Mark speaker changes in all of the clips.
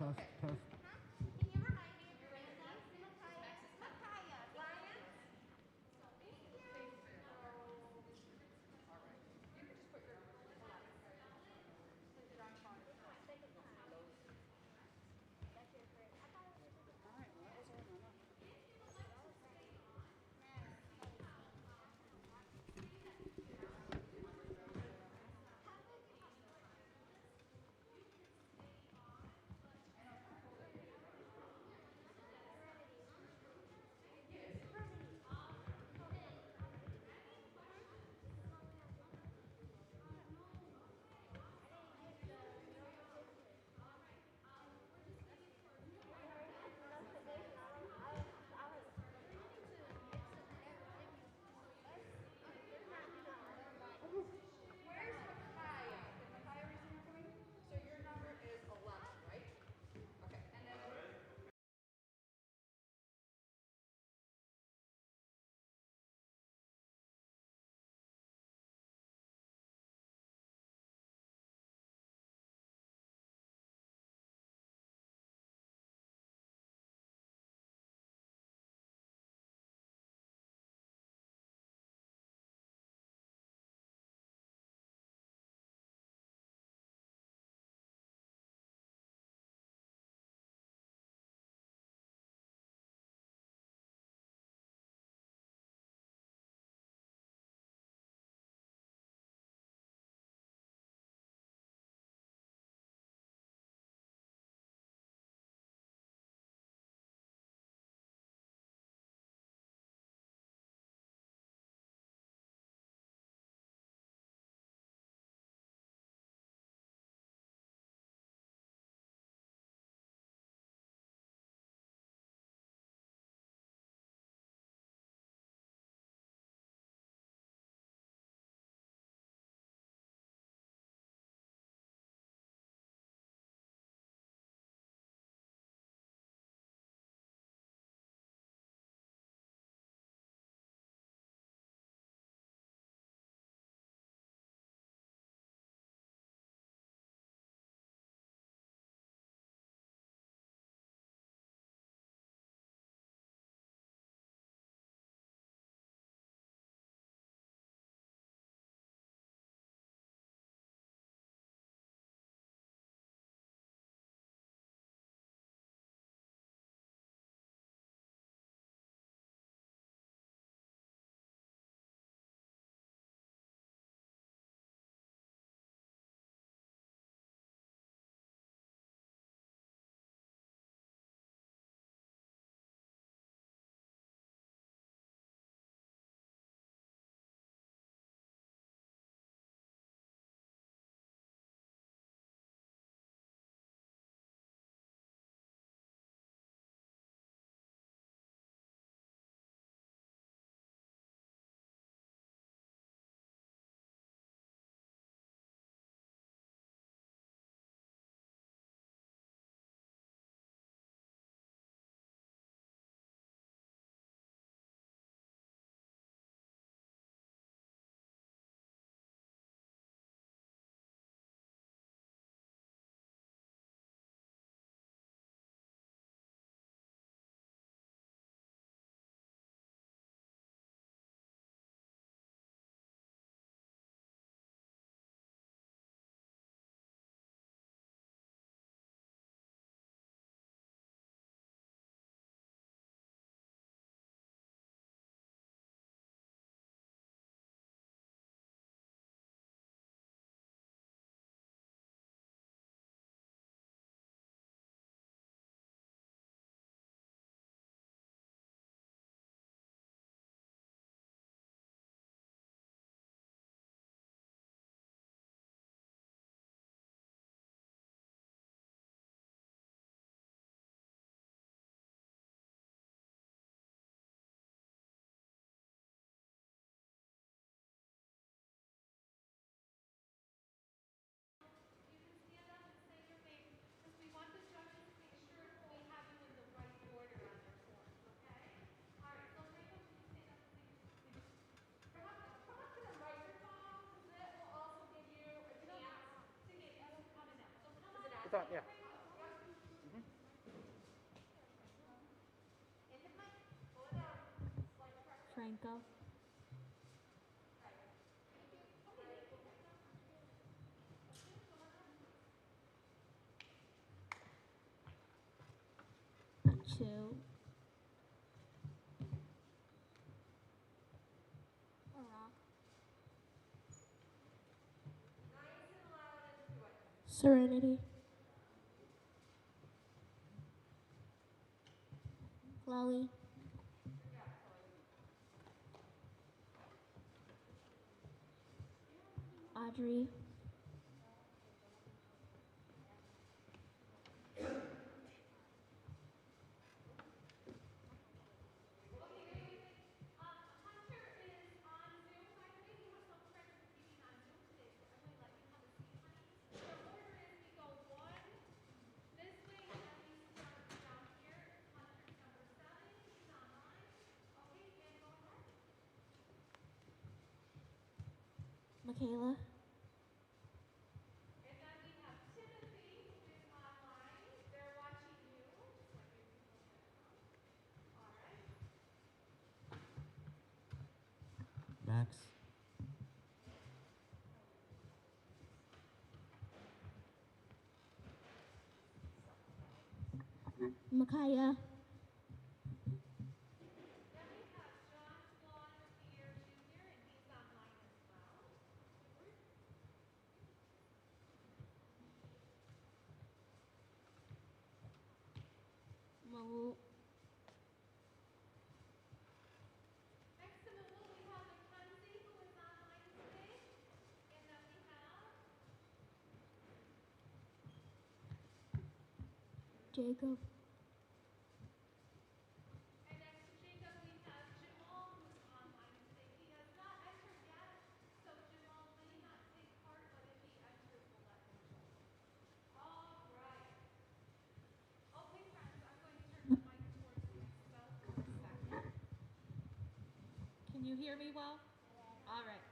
Speaker 1: test, test.
Speaker 2: Can you remind me of your name, please? Makaya. Ryan? Thank you. All right. You can just put your put it on phone. All right. Well, that was all Mama. Where's Makaya? Is Makaya reason you're coming? So your number is 11, right? Okay. And then
Speaker 1: It's on, yeah. Franco. Two. Serenity. Chloe. Audrey. Michaela.
Speaker 2: And then we have Timothy, who is online. They're watching you. Just like maybe people can come. All right.
Speaker 3: Max.
Speaker 1: Micaiah.
Speaker 2: Then we have John Swan here, Jr., and he's online as well.
Speaker 1: Malu.
Speaker 2: Next to Malu, we have Mackenzie, who is online today. And then we have,
Speaker 1: Jacob.
Speaker 2: and next to Jacob, we have Jamal, who's online today. He has not entered yet, so Jamal may not take part, but if he enters, we'll let him join. All right. Okay, friends, I'm going to turn the mic towards myself for a second. Can you hear me well? All right.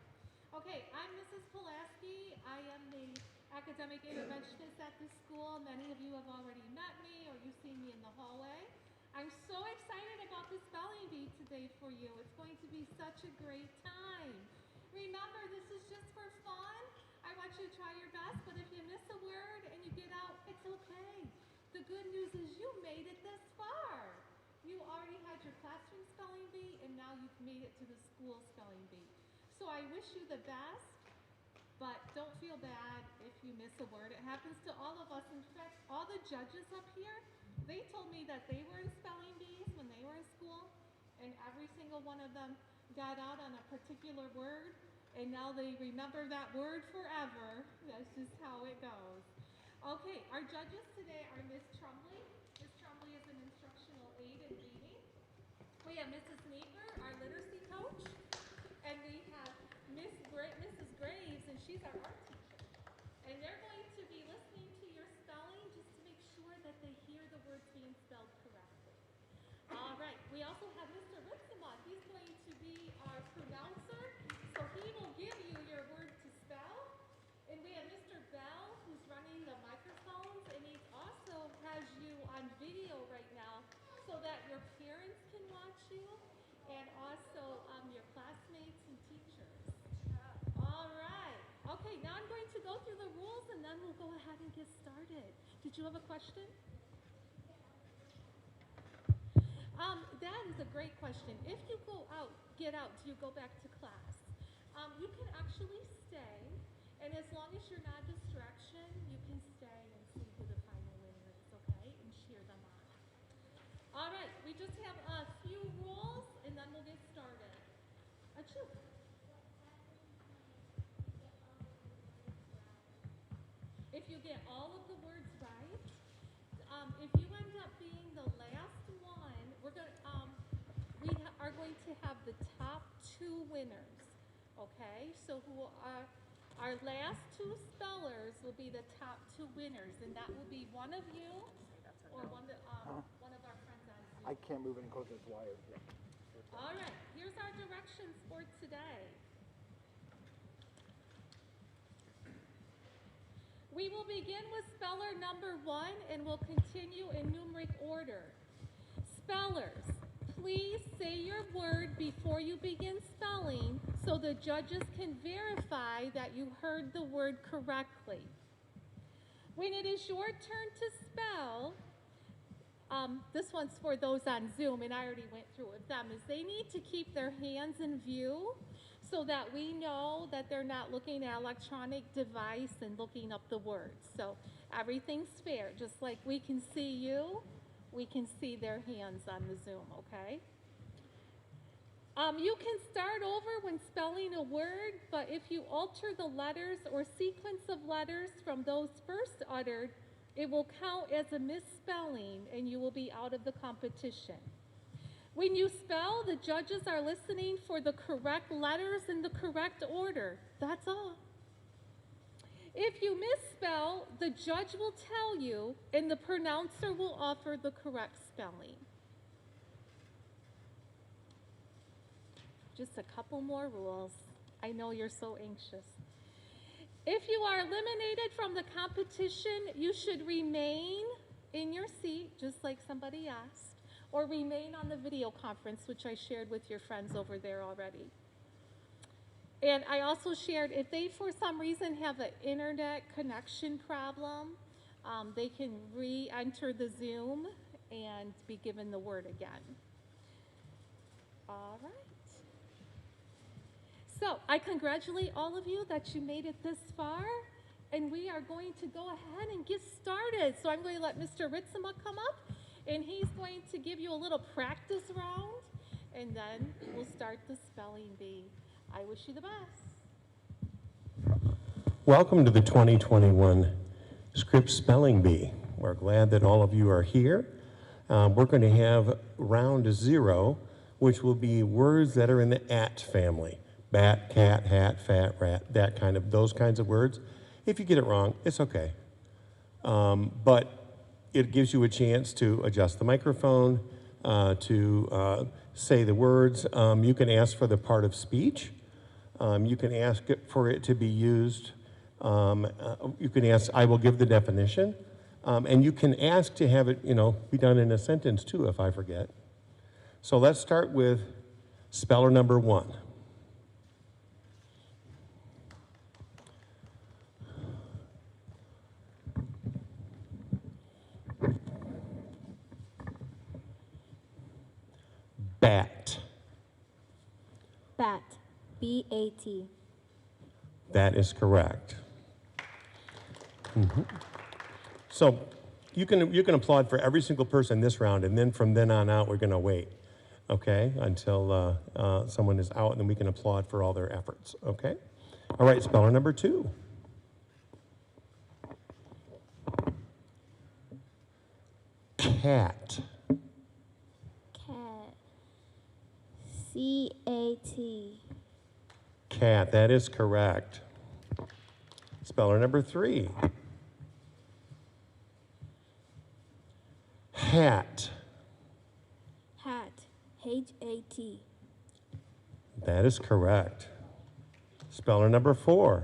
Speaker 2: Okay, I'm Mrs. Pulaski. I am the academic interventionist at the school. Many of you have already met me or you've seen me in the hallway. I'm so excited about this spelling bee today for you. It's going to be such a great time. Remember, this is just for fun. I want you to try your best, but if you miss a word and you get out, it's okay. The good news is you made it this far. You already had your classroom spelling bee, and now you've made it to the school spelling bee. So I wish you the best, but don't feel bad if you miss a word. It happens to all of us. In fact, all the judges up here, they told me that they were in spelling bees when they were in school, and every single one of them got out on a particular word, and now they remember that word forever. That's just how it goes. Okay, our judges today are Miss Trumley. Miss Trumley is an instructional aide in reading. We have Mrs. Nieper, our literacy coach, and we have Mrs. Graves, and she's our art teacher. And they're going to be listening to your spelling just to make sure that they hear the words being spelled correctly. All right, we also have Mr. Ritsamont. He's going to be our pronouncer, so he will give you your word to spell. And we have Mr. Bell, who's running the microphones, and he also has you on video right now so that your parents can watch you, and also your classmates and teachers. All right. Okay, now I'm going to go through the rules, and then we'll go ahead and get started. Did you have a question? That is a great question. If you get out, do you go back to class? You can actually stay, and as long as you're not a distraction, you can stay and see who the final winner is, okay? And cheer them on. All right, we just have a few rules, and then we'll get started. Achoo. If you get all of the words right, if you end up being the last one, are going to have the top two winners. Okay, so who are our last two spellers will be the top two winners, and that will be one of you or one of our friends on Zoom.
Speaker 3: I can't move any closer, it's wired. Yeah.
Speaker 2: All right, here's our directions for today. We will begin with speller number 1 and we'll continue in numeric order. Spellers, please say your word before you begin spelling so the judges can verify that you heard the word correctly. When it is your turn to spell, this one's for those on Zoom, and I already went through it with them, is they need to keep their hands in view so that we know that they're not looking at an electronic device and looking up the words. So everything's fair. Just like we can see you, we can see their hands on the Zoom, okay? You can start over when spelling a word, but if you alter the letters or sequence of letters from those first uttered, it will count as a misspelling and you will be out of the competition. When you spell, the judges are listening for the correct letters in the correct order. That's all. If you misspell, the judge will tell you and the pronouncer will offer the correct spelling. Just a couple more rules. I know you're so anxious. If you are eliminated from the competition, you should remain in your seat, just like somebody asked, or remain on the video conference, which I shared with your friends over there already. And I also shared, if they for some reason have an internet connection problem, they can re-enter the Zoom and be given the word again. All right. So I congratulate all of you that you made it this far, and we are going to go ahead and get started. So I'm going to let Mr. Ritzema come up, and he's going to give you a little practice round, and then we'll start the spelling bee. I wish you the best.
Speaker 4: Welcome to the 2021 Scripps Spelling Bee. We're glad that all of you are here. We're going to have round 0, which will be words that are in the at family. Bat, cat, hat, fat, rat, those kinds of words. If you get it wrong, it's okay. But it gives you a chance to adjust the microphone, to say the words. You can ask for the part of speech. You can ask for it to be used. You can ask, I will give the definition. And you can ask to have it, be done in a sentence too, if I forget. So let's start with speller number 1. Bat.
Speaker 1: Bat. B-A-T.
Speaker 4: That is correct. So you can applaud for every single person this round, and then from then on out, we're going to wait, okay, until someone is out, and then we can applaud for all their efforts, okay? All right, speller number 2. Cat.
Speaker 1: Cat. C-A-T.
Speaker 4: Cat, that is correct. Speller number 3. Hat.
Speaker 1: Hat. H-A-T.
Speaker 4: That is correct. Speller number 4.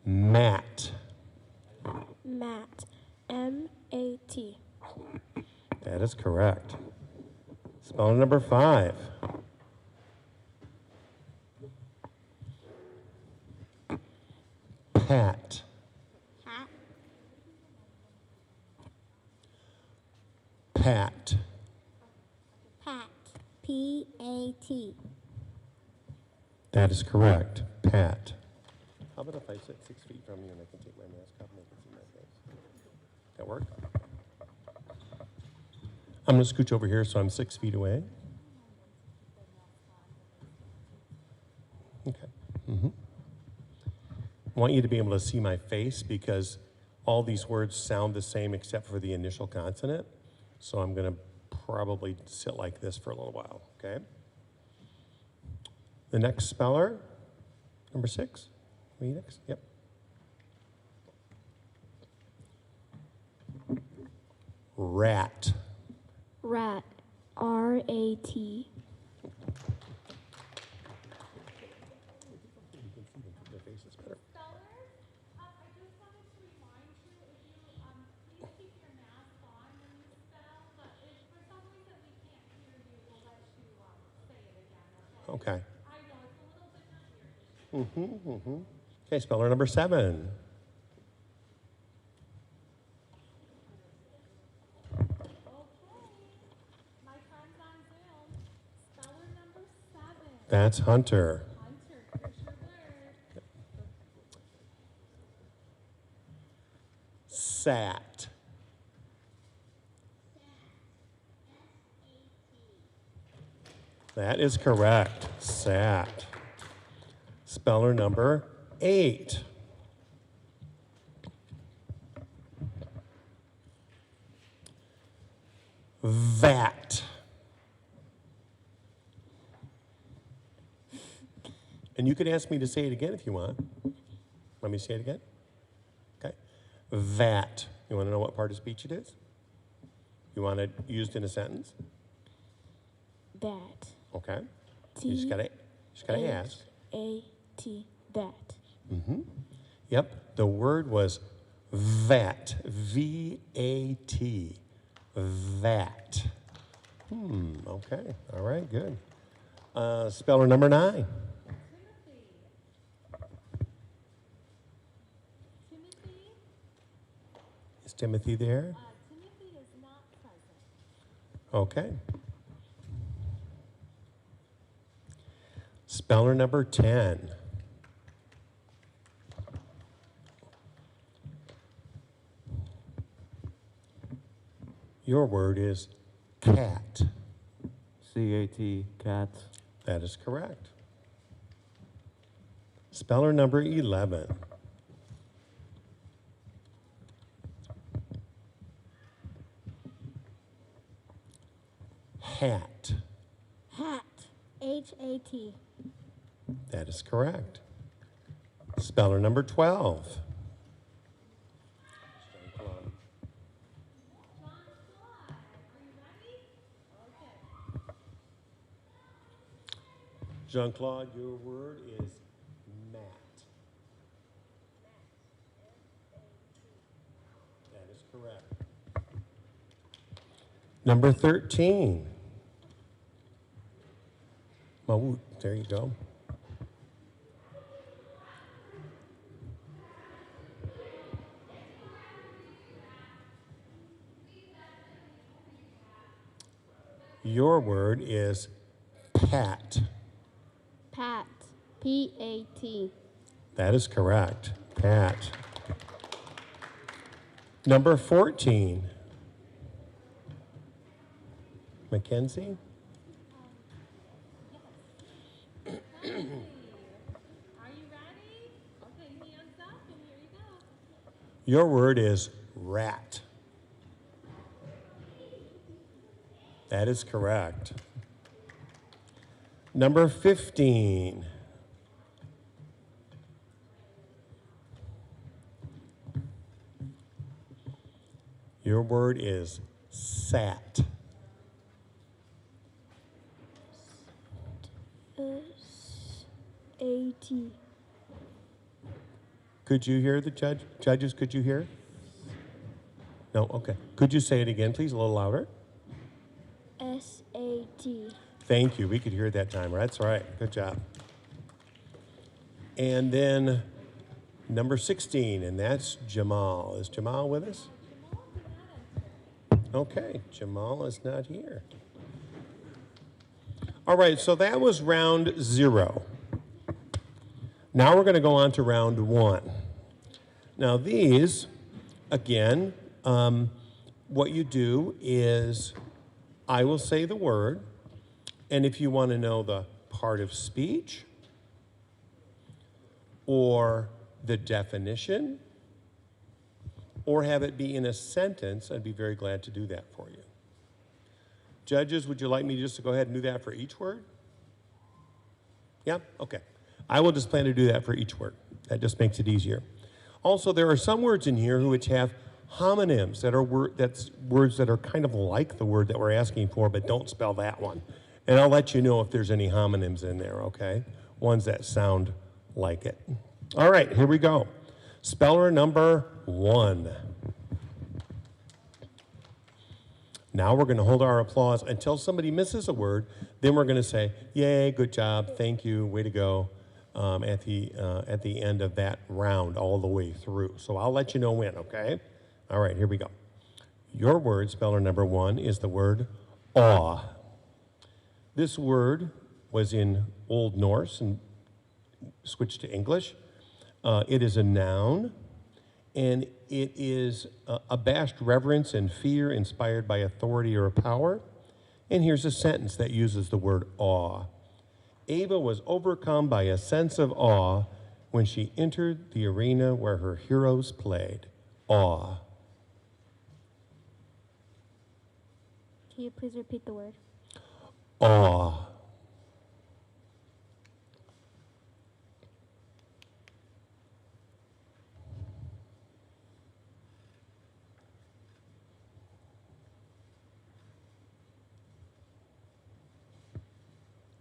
Speaker 4: Mat.
Speaker 1: Mat. M-A-T.
Speaker 4: That is correct. Speller number 5. Pat.
Speaker 1: Hat.
Speaker 4: Pat.
Speaker 1: Pat. P-A-T.
Speaker 4: That is correct. Pat. How about if I sit 6 feet from you and I can take my mask off and they can see my face? That work? I'm going to scooch over here so I'm 6 feet away. Okay. I want you to be able to see my face because all these words sound the same except for the initial consonant. So I'm going to probably sit like this for a little while, okay? The next speller, number 6. Are you next? Yep. Rat.
Speaker 1: Rat. R-A-T.
Speaker 4: Their faces better.
Speaker 2: Spellers, I just wanted to remind you, if you please keep your mask on when you
Speaker 4: Okay, speller number 7.
Speaker 2: Okay. My friends on Zoom. Speller number 7.
Speaker 4: That's Hunter.
Speaker 2: Hunter, here's your word.
Speaker 4: Sat. That is correct. Sat. Speller number 8. Vat. And you can ask me to say it again if you want. Let me say it again. Okay. Vat. You want to know what part of speech it is? You want it used in a sentence?
Speaker 1: That.
Speaker 4: Okay. You just gotta ask.
Speaker 1: A-T. That.
Speaker 4: Yep. The word was vat. V-A-T. Vat. Okay. All right. Good. Speller number 9.
Speaker 2: Timothy. Timothy?
Speaker 4: Is Timothy there?
Speaker 2: Timothy is not present.
Speaker 4: Okay. Speller number 10. Your word is cat.
Speaker 3: C-A-T, cat.
Speaker 4: That is correct. Speller number 11. Hat.
Speaker 1: Hat. H-A-T.
Speaker 4: That is correct. Speller number 12.
Speaker 2: John Claude. Are you ready? Okay.
Speaker 4: Jean-Claude, your word is mat. That is correct. Number 13. Oh, there you go. Your word is pat.
Speaker 1: Pat. P-A-T.
Speaker 4: That is correct. Pat. Number 14. Mackenzie?
Speaker 2: Are you ready? Okay, hands up, and here you go.
Speaker 4: Your word is rat. That is correct. Number 15. Your word is sat.
Speaker 1: S-A-T.
Speaker 4: Could you hear the judges? Could you hear? No? Okay. Could you say it again, please, a little louder?
Speaker 1: S-A-T.
Speaker 4: Thank you. We could hear it that time. That's right. Good job. And then number 16, and that's Jamal. Is Jamal with us? Okay, Jamal is not here. All right, so that was round 0. Now we're going to go on to round 1. Now these, again, what you do is I will say the word, and if you want to know the part of speech or the definition or have it be in a sentence, I'd be very glad to do that for you. Judges, would you like me just to go ahead and do that for each word? Yeah? Okay. I will just plan to do that for each word. That just makes it easier. Also, there are some words in here which have homonyms that are words that are kind of like the word that we're asking for, but don't spell that one. And I'll let you know if there's any homonyms in there, okay? Ones that sound like it. All right, here we go. Speller number 1. Now we're going to hold our applause until somebody misses a word. Then we're going to say, yay, good job, thank you, way to go. at the end of that round all the way through. So I'll let you know when, okay? All right, here we go. Your word, speller number 1, is the word awe. This word was in Old Norse and switched to English. It is a noun, and it is abashed reverence and fear inspired by authority or power. And here's a sentence that uses the word awe. Ava was overcome by a sense of awe when she entered the arena where her heroes played. Awe.
Speaker 1: Can you please repeat the word?
Speaker 4: Awe.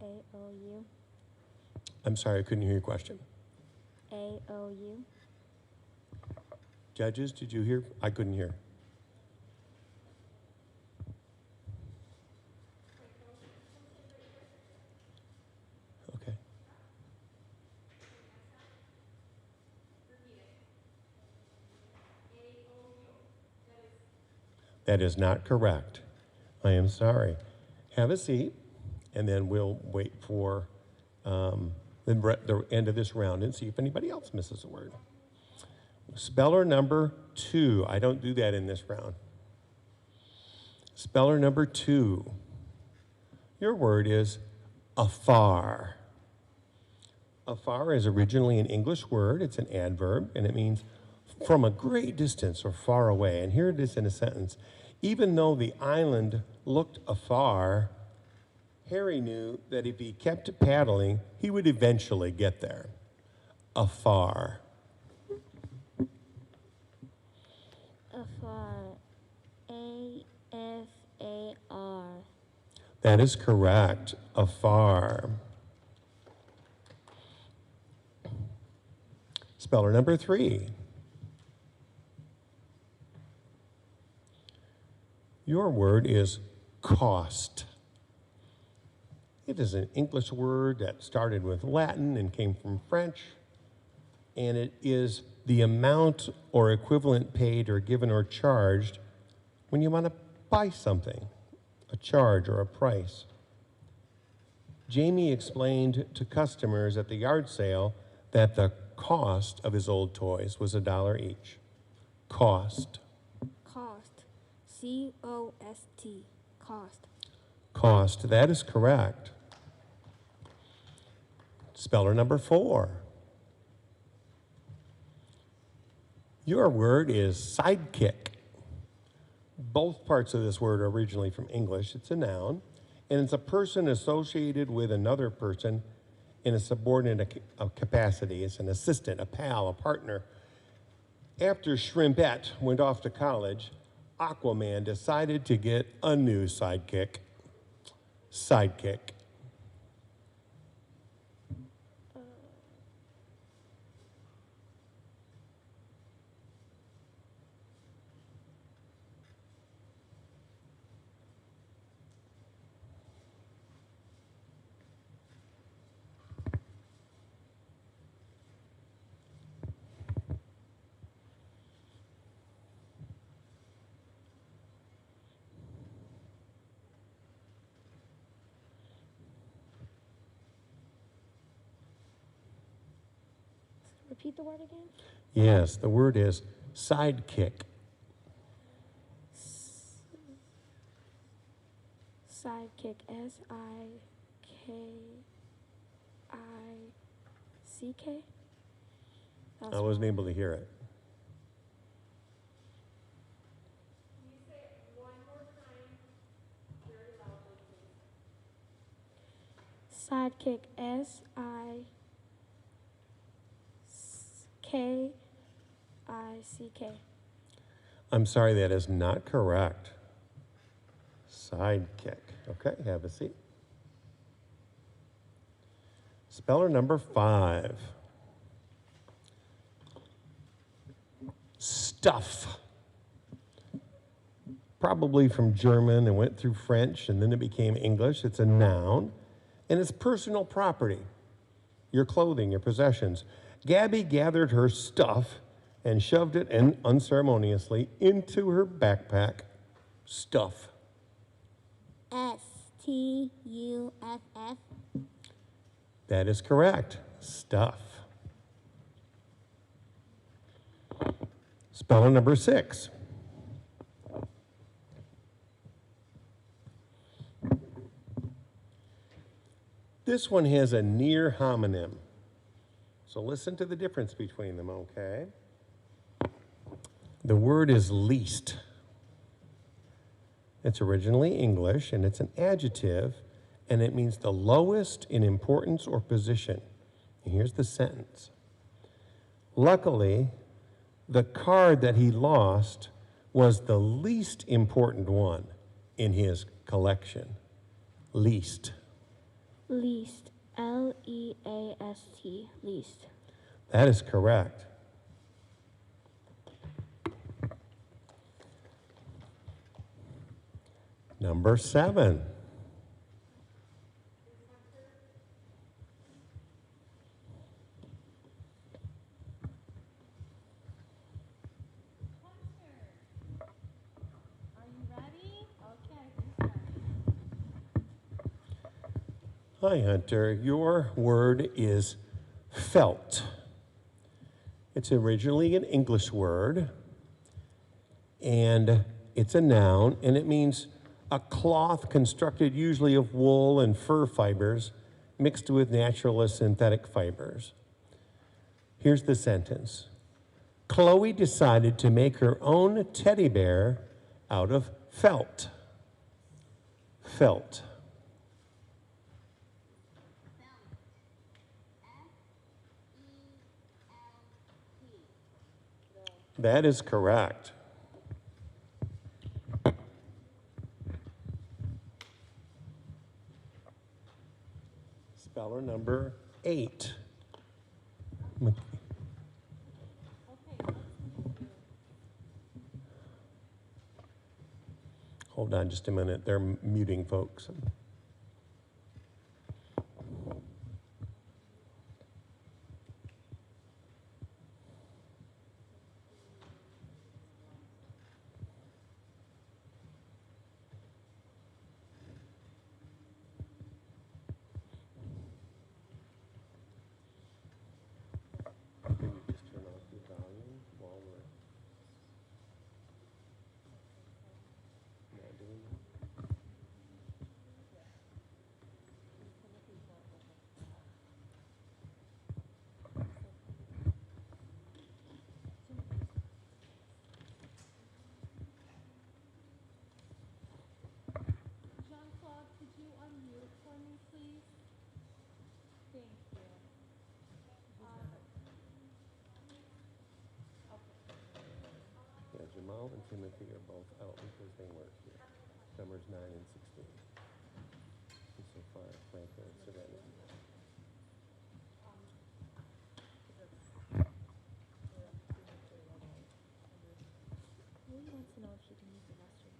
Speaker 1: A-O-U.
Speaker 4: I'm sorry, I couldn't hear your question.
Speaker 1: A-O-U.
Speaker 4: Judges, did you hear? I couldn't hear. Okay. That is not correct. I am sorry. Have a seat, and then we'll wait for the end of this round and see if anybody else misses a word. Speller number 2. I don't do that in this round. Speller number 2. Your word is afar. Afar is originally an English word. It's an adverb, and it means from a great distance or far away. And here it is in a sentence. Even though the island looked afar, Harry knew that if he kept paddling, he would eventually get there. Afar.
Speaker 1: Afar. A-F-A-R.
Speaker 4: That is correct. Afar. Speller number 3. Your word is cost. It is an English word that started with Latin and came from French, and it is the amount or equivalent paid or given or charged when you want to buy something, a charge or a price. Jamie explained to customers at the yard sale that the cost of his old toys was $1 each. Cost.
Speaker 1: Cost. C-O-S-T. Cost.
Speaker 4: Cost, that is correct. Speller number 4. Your word is sidekick. Both parts of this word are originally from English. It's a noun, and it's a person associated with another person in a subordinate capacity. It's an assistant, a pal, a partner. After Shrimpette went off to college, Aquaman decided to get a new sidekick. Sidekick.
Speaker 1: Repeat the word again.
Speaker 4: Yes, the word is sidekick.
Speaker 1: Sidekick. S-I-K-I-C-K.
Speaker 4: I wasn't able to hear it.
Speaker 2: Can you say it one more time very loudly, please?
Speaker 1: Sidekick. S-I-K-I-C-K.
Speaker 4: I'm sorry, that is not correct. Sidekick. Okay, have a seat. Speller number 5. Stuff. Probably from German and went through French and then it became English. It's a noun and it's personal property. your clothing, your possessions. Gabby gathered her stuff and shoved it in unceremoniously into her backpack. Stuff.
Speaker 1: S-T-U-F-F.
Speaker 4: That is correct. Stuff. Spelling number 6. This one has a near homonym. So listen to the difference between them, okay? The word is least. It's originally English, and it's an adjective, and it means the lowest in importance or position. And here's the sentence. Luckily, the card that he lost was the least important one in his collection. Least.
Speaker 1: Least. L-E-A-S-T. Least.
Speaker 4: That is correct. Number 7.
Speaker 2: Are you ready? Okay, who's ready?
Speaker 4: Hi, Hunter. Your word is felt. It's originally an English word, and it's a noun, and it means a cloth constructed usually of wool and fur fibers mixed with natural or synthetic fibers. Here's the sentence. Chloe decided to make her own teddy bear out of felt. Felt. That is correct. Speller number 8.
Speaker 2: Okay, let's move.
Speaker 4: Hold on just a minute. They're muting folks. Can you just turn off your volume while we're not doing that?
Speaker 2: Jean-Claude, could you unmute for me, please? Thank you.
Speaker 4: Yeah, Jamal and Timothy are both out because they work here. Numbers 9 and 16. And so far, right there, Serenity.
Speaker 1: Lily wants to know if she can use the restroom.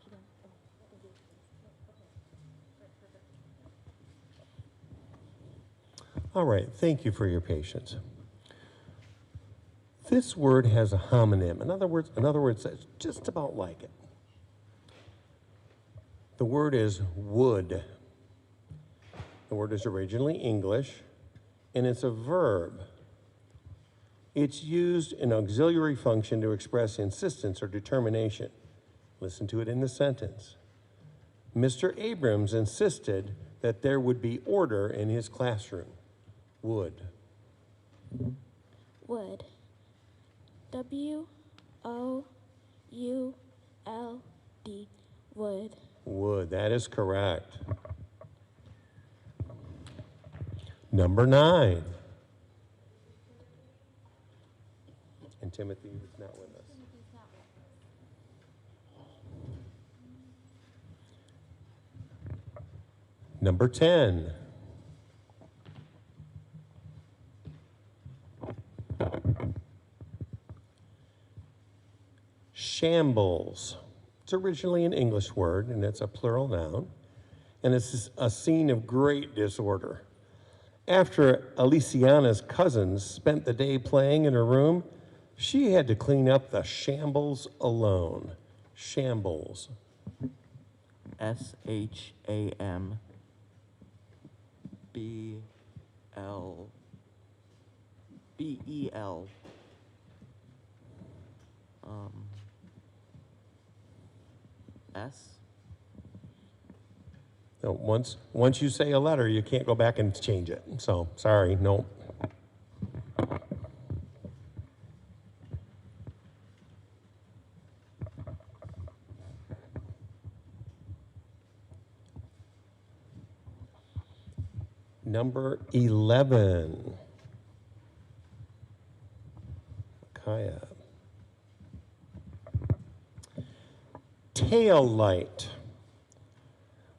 Speaker 1: She can. Oh,
Speaker 4: All right, thank you for your patience. This word has a homonym. In other words, that's just about like it. The word is would. The word is originally English, and it's a verb. It's used in auxiliary function to express insistence or determination. Listen to it in the sentence. Mr. Abrams insisted that there would be order in his classroom. Would.
Speaker 1: Would. W-O-U-L-D. Would.
Speaker 4: Would. That is correct. Number 9. And Timothy is not with us.
Speaker 2: Timothy's not with us.
Speaker 4: Number 10. Shambles. It's originally an English word, and it's a plural noun, and it's a scene of great disorder. After Aliciana's cousins spent the day playing in her room, she had to clean up the shambles alone. Shambles.
Speaker 3: SHAMBLBEL. S.
Speaker 4: So once you say a letter, you can't go back and change it. So sorry, no. Number 11. Kaya. Tail light.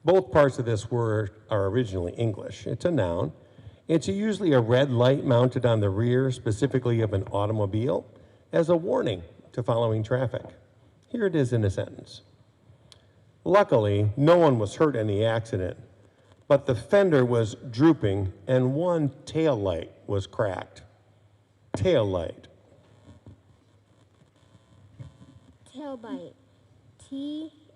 Speaker 4: Both parts of this word are originally English. It's a noun. It's usually a red light mounted on the rear, specifically of an automobile, as a warning to following traffic. Here it is in a sentence. Luckily, no one was hurt in the accident, but the fender was drooping and one tail light was cracked. Tail light.
Speaker 1: Tailbite. Tailbite.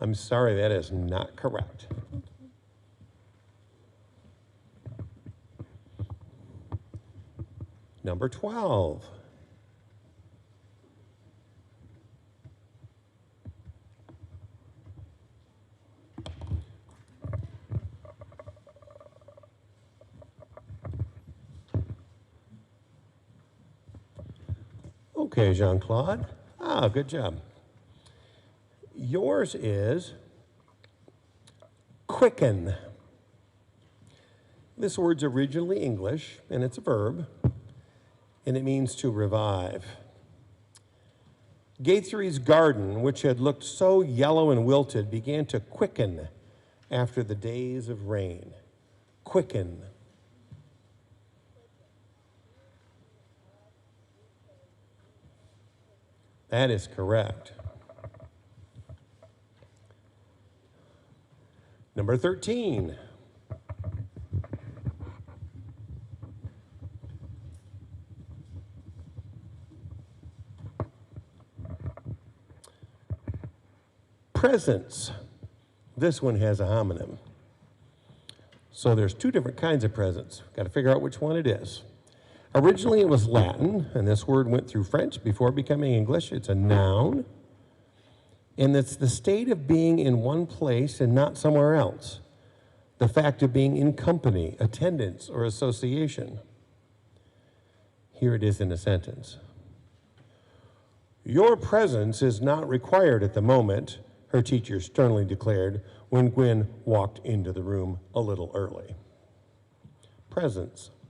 Speaker 4: I'm sorry, that is not correct. Number 12. Okay, Jean-Claude. Good job. Yours is quicken. This word's originally English, and it's a verb, and it means to revive. Gaythree's garden, which had looked so yellow and wilted, began to quicken after the days of rain. Quicken. That is correct. Number 13. Presents. This one has a homonym. So there's two different kinds of presents. Got to figure out which one it is. Originally it was Latin, and this word went through French before becoming English. It's a noun, and it's the state of being in one place and not somewhere else. The fact of being in company, attendance, or association. Here it is in a sentence. Your presence is not required at the moment, her teacher sternly declared when Gwen walked into the room a little early. Presence.
Speaker 1: Presents.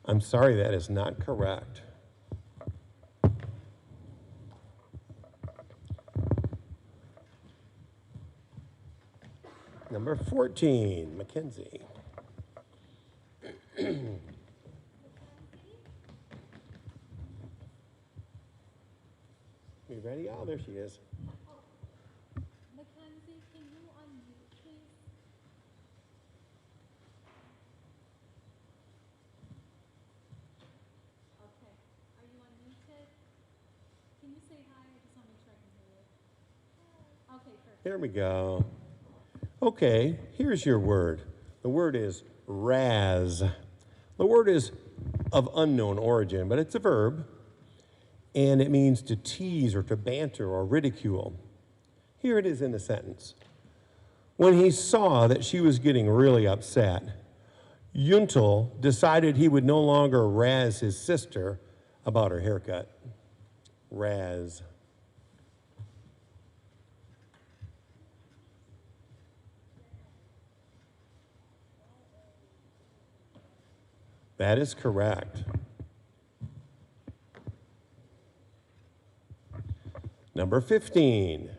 Speaker 4: I'm sorry, that is not correct. Number 14, Mackenzie. You ready? Oh, there she is.
Speaker 2: Mackenzie, can you unmute, please? Okay. Are you unmuted? Can you say hi? I just want to make sure I can hear you. Okay, perfect.
Speaker 4: There we go. Okay, here's your word. The word is razz. The word is of unknown origin, but it's a verb, and it means to tease or to banter or ridicule. Here it is in a sentence. When he saw that she was getting really upset, Yuntel decided he would no longer razz his sister about her haircut. Razz. That is correct. Number 15.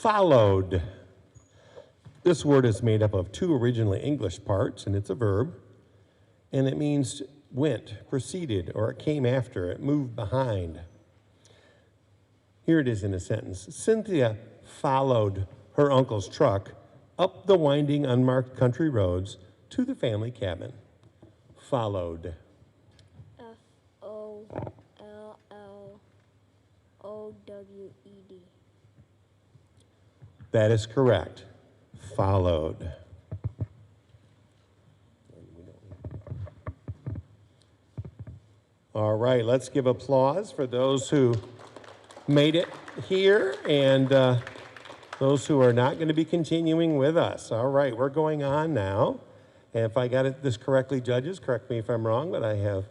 Speaker 4: Followed. This word is made up of two originally English parts, and it's a verb, and it means went, proceeded, or it came after, it moved behind. Here it is in a sentence. Cynthia followed her uncle's truck up the winding, unmarked country roads to the family cabin. Followed.
Speaker 1: Followed.
Speaker 4: That is correct. Followed. All right, let's give applause for those who made it here and those who are not going to be continuing with us. All right, we're going on now. And if I got this correctly, judges, correct me if I'm wrong, but I have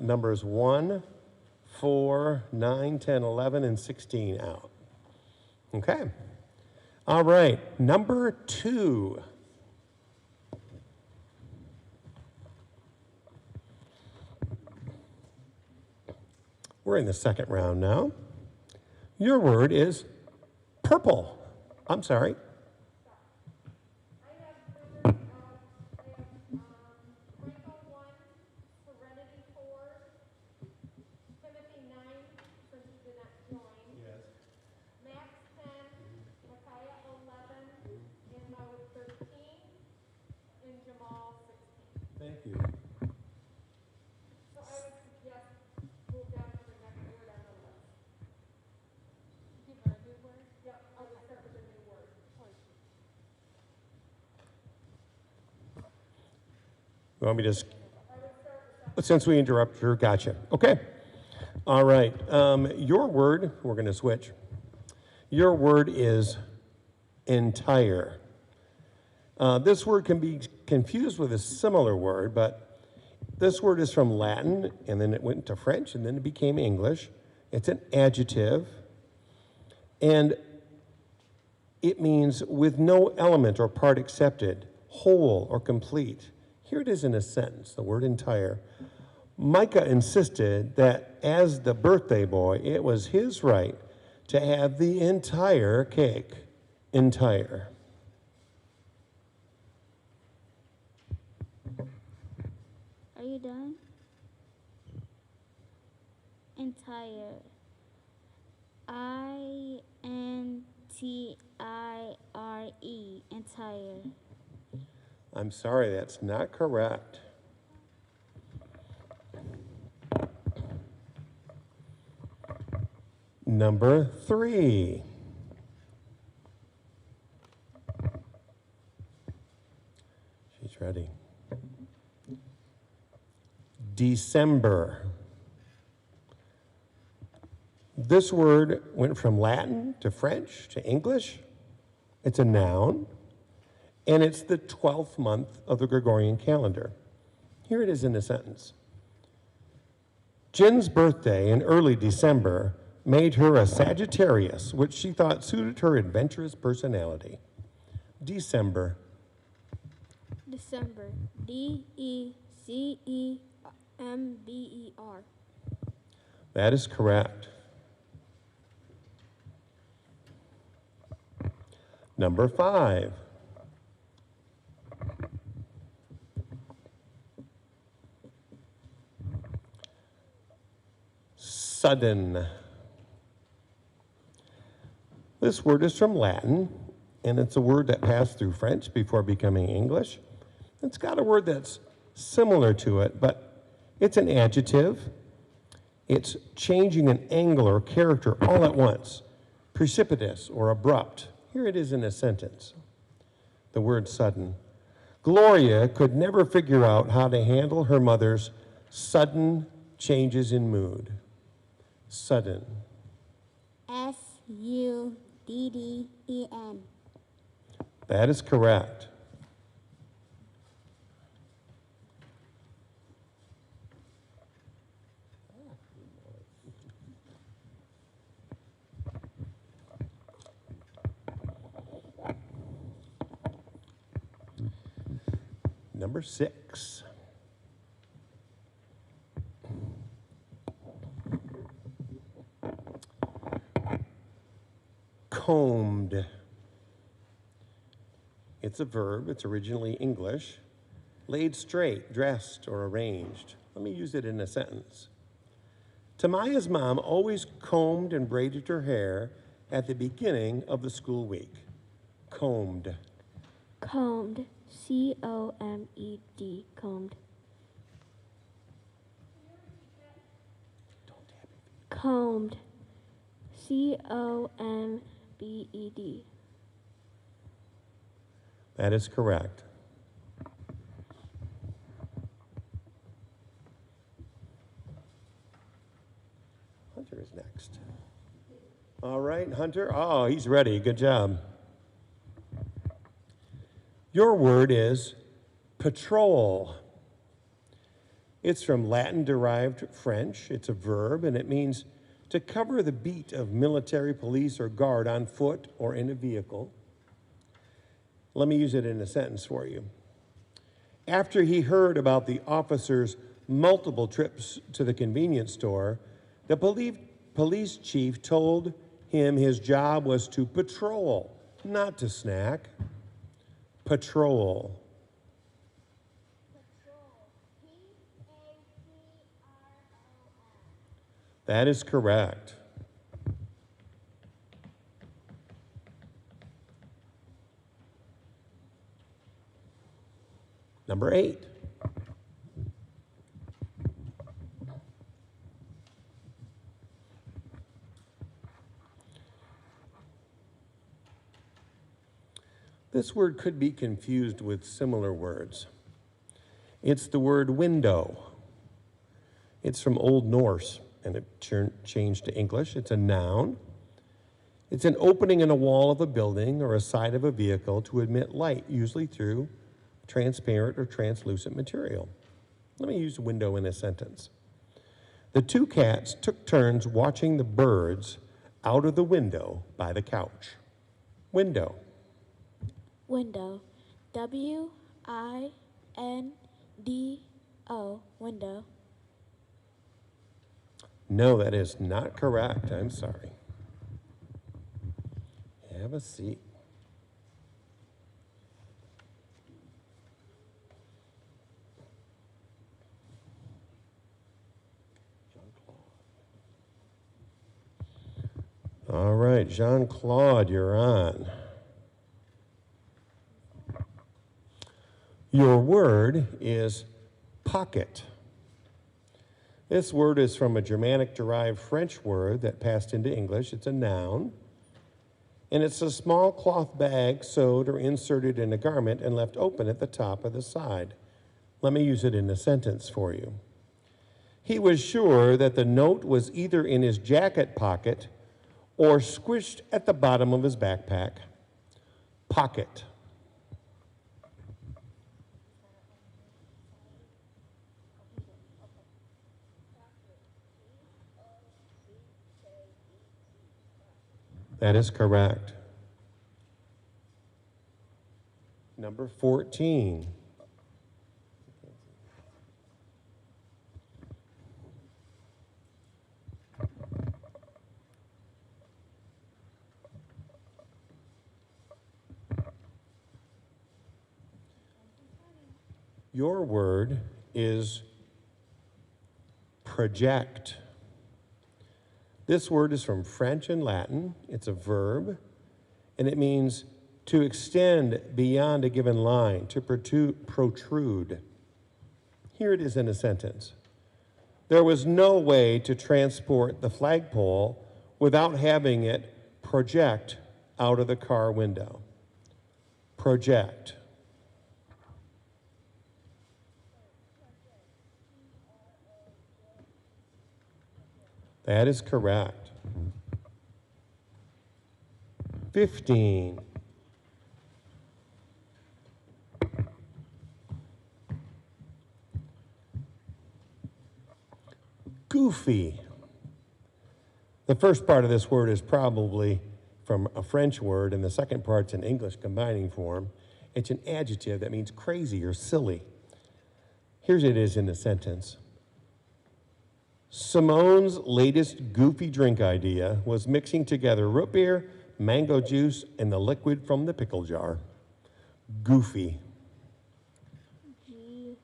Speaker 4: numbers 1, 4, 9, 10, 11, and 16 out. Okay. All right, number 2. We're in the second round now. Your word is purple. I'm sorry.
Speaker 2: Michael 1, Serenity 4, Timothy 9, since he did not join.
Speaker 4: Yes.
Speaker 2: Max 10, Micaiah 11, and Noah 13, and Jamal 16.
Speaker 4: Thank you.
Speaker 2: So I would suggest move down to the next word on the list. Give her a new word? Yep, I would start with a new word.
Speaker 4: You want me to, since we interrupted her, gotcha. Okay. All right. Your word, we're going to switch. Your word is entire. This word can be confused with a similar word, but this word is from Latin, and then it went to French, and then it became English. It's an adjective, and it means with no element or part accepted, whole or complete. Here it is in a sentence, the word entire. Micah insisted that as the birthday boy, it was his right to have the entire cake. Entire.
Speaker 1: Are you done? Entire. INTIRE. Entire.
Speaker 4: I'm sorry, that's not correct. Number 3. She's ready. December. This word went from Latin to French to English. It's a noun, and it's the 12th month of the Gregorian calendar. Here it is in a sentence. Jen's birthday in early December made her a Sagittarius, which she thought suited her adventurous personality. December.
Speaker 1: December. DECEMBER.
Speaker 4: That is correct. Number 5. Sudden. This word is from Latin, and it's a word that passed through French before becoming English. It's got a word that's similar to it, but it's an adjective. It's changing an angle or character all at once, precipitous or abrupt. Here it is in a sentence, the word sudden. Gloria could never figure out how to handle her mother's sudden changes in mood. Sudden.
Speaker 1: SUDDEN.
Speaker 4: That is correct. Number 6. combed. It's a verb, it's originally English. Laid straight, dressed, or arranged. Let me use it in a sentence. Tamaya's mom always combed and braided her hair at the beginning of the school week. Combed.
Speaker 1: Combed. C-O-M-E-D. Combed. Combed. C-O-M-B-E-D.
Speaker 4: That is correct. Hunter is next. All right, Hunter. Oh, he's ready. Good job. Your word is patrol. It's from Latin-derived French. It's a verb, and it means to cover the beat of military, police, or guard on foot or in a vehicle. Let me use it in a sentence for you. After he heard about the officer's multiple trips to the convenience store, the police chief told him his job was to patrol, not to snack. Patrol. That is correct. Number 8. This word could be confused with similar words. It's the word window. It's from Old Norse, and it changed to English. It's a noun. It's an opening in a wall of a building or a side of a vehicle to admit light, usually through transparent or translucent material. Let me use window in a sentence. The two cats took turns watching the birds out of the window by the couch. Window.
Speaker 1: Window. W-I-N-D-O. Window.
Speaker 4: No, that is not correct. I'm sorry. Have a seat. All right, Jean-Claude, you're on. Your word is pocket. This word is from a Germanic-derived French word that passed into English. It's a noun. And it's a small cloth bag sewed or inserted in a garment and left open at the top or the side. Let me use it in a sentence for you. He was sure that the note was either in his jacket pocket or squished at the bottom of his backpack. Pocket. That is correct. Number 14. Your word is project. This word is from French and Latin. It's a verb, and it means to extend beyond a given line, to protrude. Here it is in a sentence. There was no way to transport the flagpole without having it project out of the car window. Project. That is correct. 15. Goofy. The first part of this word is probably from a French word, and the second part's an English combining form. It's an adjective that means crazy or silly. Here it is in a sentence. Simone's latest goofy drink idea was mixing together root beer, mango juice, and the liquid from the pickle jar. Goofy.
Speaker 1: Goofy.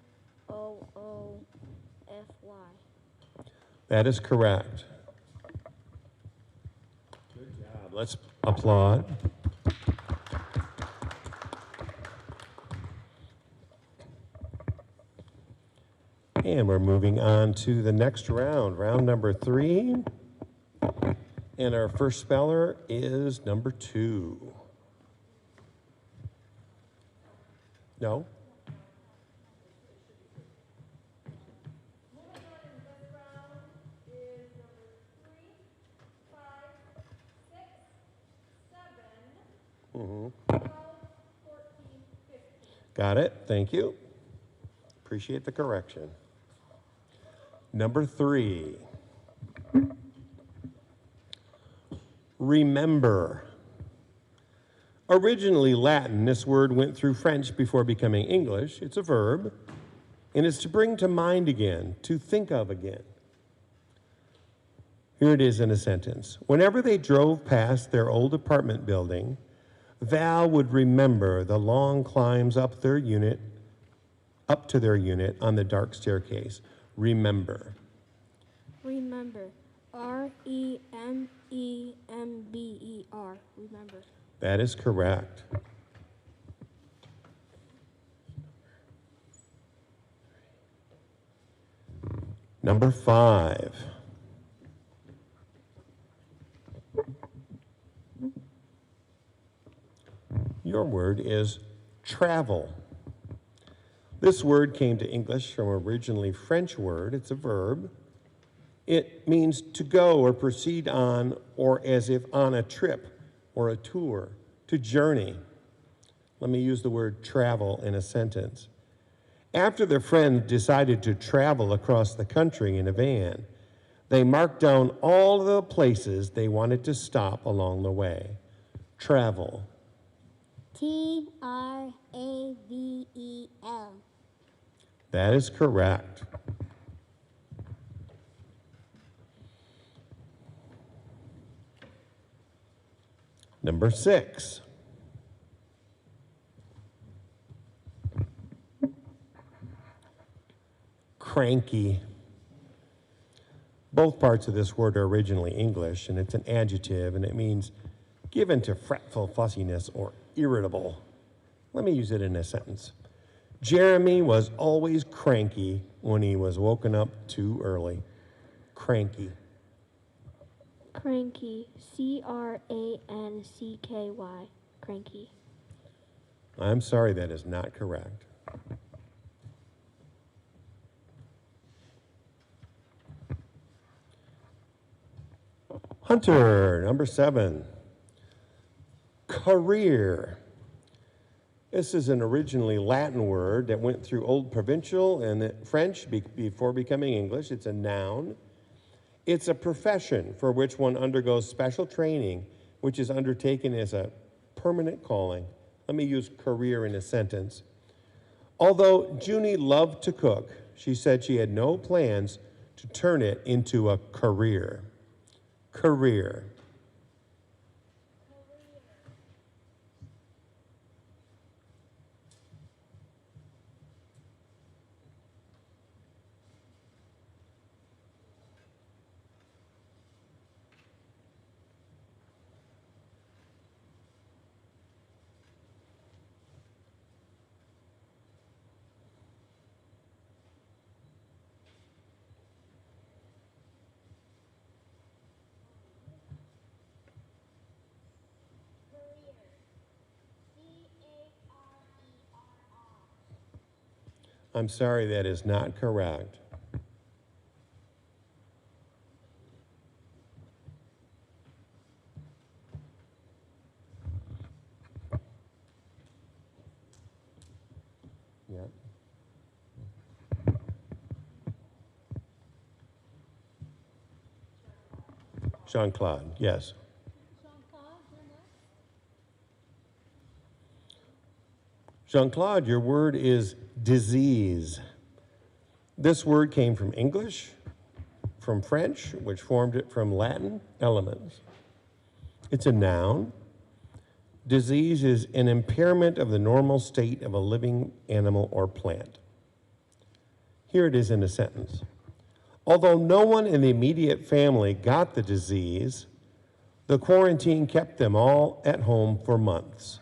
Speaker 4: That is correct. Good job. Let's applaud. And we're moving on to the next round, round number 3. And our first speller is number 2. No?
Speaker 2: Moving on in this round is number 3, 5, 6, 7, 12, 14, 15.
Speaker 4: Got it. Thank you. Appreciate the correction. Number 3. Remember. Originally Latin, this word went through French before becoming English. It's a verb, and it's to bring to mind again, to think of again. Here it is in a sentence. Whenever they drove past their old apartment building, Val would remember the long climbs up to their unit on the dark staircase. Remember.
Speaker 1: Remember. R-E-M-E-M-B-E-R. Remember.
Speaker 4: That is correct. Number 5. Your word is travel. This word came to English from an originally French word. It's a verb. It means to go or proceed on, or as if on a trip or a tour, to journey. Let me use the word travel in a sentence. After their friend decided to travel across the country in a van, they marked down all the places they wanted to stop along the way. Travel.
Speaker 1: T-R-A-V-E-L.
Speaker 4: That is correct. Number 6. Cranky. Both parts of this word are originally English, and it's an adjective, and it means given to fretful fussiness or irritable. Let me use it in a sentence. Jeremy was always cranky when he was woken up too early. Cranky.
Speaker 1: Cranky. C-R-A-N-C-K-Y. Cranky.
Speaker 4: I'm sorry, that is not correct. Hunter, number 7. Career. This is an originally Latin word that went through Old Provincial and French before becoming English. It's a noun. It's a profession for which one undergoes special training, which is undertaken as a permanent calling. Let me use career in a sentence. Although Junie loved to cook, she said she had no plans to turn it into a career. Career. I'm sorry, that is not correct. Yeah. Jean-Claude, yes. Jean-Claude, your word is disease. This word came from English, from French, which formed it from Latin elements. It's a noun. Disease is an impairment of the normal state of a living animal or plant. Here it is in a sentence. Although no one in the immediate family got the disease, the quarantine kept them all at home for months.